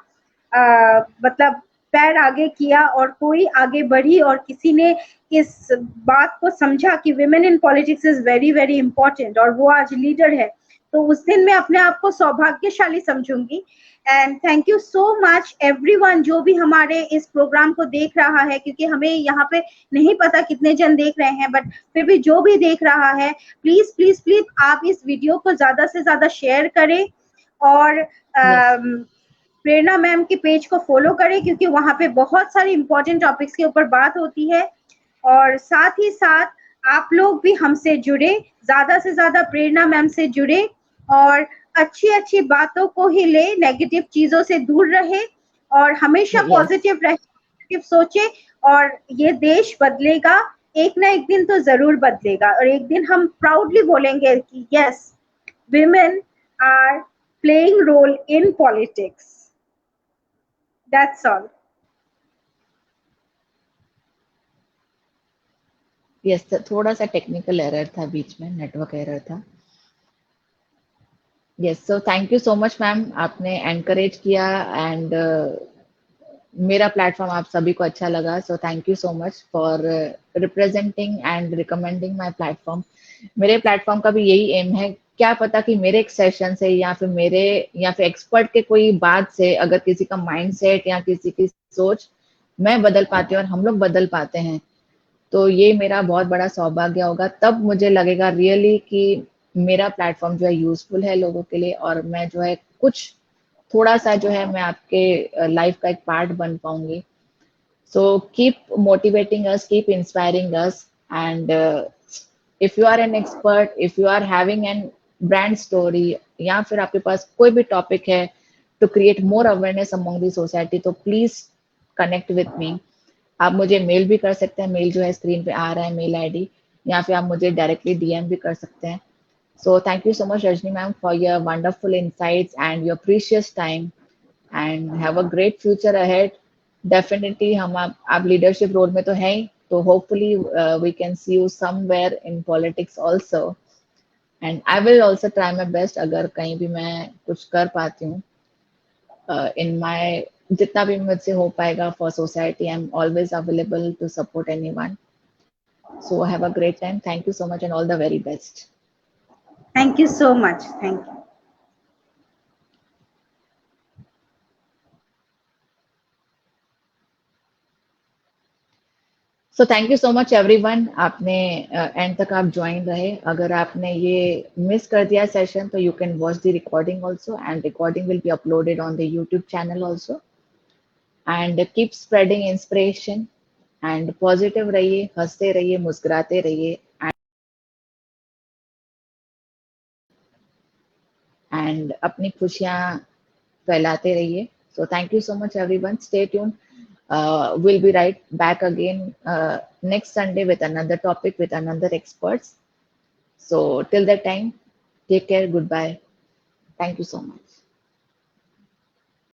मतलब पैर आगे किया और कोई आगे बढ़ी और किसी ने इस बात को समझा कि women in politics is very very important और वो आज लीडर है। तो उस दिन मैं अपने आप को सौभाग्यशाली समझूंगी। And thank you so much everyone जो भी हमारे इस प्रोग्राम को देख रहा है, क्योंकि हमें यहाँ पे नहीं पता कितने जन देख रहे हैं, बट फिर भी जो भी देख रहा है, प्लीज प्लीज प्लीज आप इस वीडियो को ज्यादा से ज्यादा शेयर करें और यस, प्रेरणा मैम के पेज को फॉलो करें, क्योंकि वहां पे बहुत सारी इंपॉर्टेंट टॉपिक्स के ऊपर बात होती है। और साथ ही साथ आप लोग भी हमसे जुड़े, ज्यादा से ज्यादा प्रेरणा मैम से जुड़े और अच्छी अच्छी बातों को ही ले, नेगेटिव चीजों से दूर रहे और हमेशा यस, पॉजिटिव रहे, पॉजिटिव सोचे। और ये देश बदलेगा, एक ना एक दिन तो जरूर बदलेगा और एक दिन हम प्राउडली बोलेंगे कि yes, women are playing role in politics. That's all. Yes, थोड़ा सा टेक्निकल एरर था, बीच में नेटवर्क एरर था। Yes, so thank you so much ma'am, आपने एनकरेज किया। एंड मेरा प्लेटफॉर्म आप सभी को अच्छा लगा, सो thank you so much for representing and recommending my platform. मेरे प्लेटफॉर्म का भी यही एम है, क्या पता कि मेरे एक सेशन से या फिर मेरे या फिर एक्सपर्ट के कोई बात से अगर किसी का माइंडसेट या किसी की सोच मैं बदल पाती हूँ और हम लोग बदल पाते हैं, तो ये मेरा बहुत बड़ा सौभाग्य होगा। तब मुझे लगेगा रियली कि मेरा प्लेटफॉर्म जो है यूजफुल है लोगों के लिए, और मैं जो है कुछ थोड़ा सा जो है मैं आपके लाइफ का एक पार्ट बन पाऊंगी। So keep motivating us, keep inspiring us. And if you are an expert, if you are having an brand story, या फिर आपके पास कोई भी टॉपिक है to create more awareness among the society, तो प्लीज कनेक्ट विथ मी। आप मुझे मेल भी कर सकते हैं, मेल जो है स्क्रीन पे आ रहा है, मेल आईडी, या फिर आप मुझे डायरेक्टली डीएम भी कर सकते हैं। So thank you so much, Rajni ma'am, for your wonderful insights and your precious time. And have a great future ahead. Definitely, हम आप leadership role में तो हैं ही, तो hopefully we can see you somewhere in politics also. And I will also try my best अगर कहीं भी मैं कुछ कर पाती हूँ in my जितना भी मुझसे हो पाएगा for society. I'm always available to support anyone. So have a great time. Thank you so much and all the very best. Thank you so much. Thank you. So thank you so much everyone, आपने and तक आप join रहे. अगर आपने ये miss कर दिया session तो you can watch the recording also, and recording will be uploaded on the YouTube channel also. And keep spreading inspiration and positive रहिए, हंसते रहिए, मुस्कुराते रहिए, एंड अपनी खुशियाँ फैलाते रहिए. So thank you so much everyone. Stay tuned. We'll be right back again next Sunday with another topic with another experts. So till that time, take care. Goodbye. Thank you so much.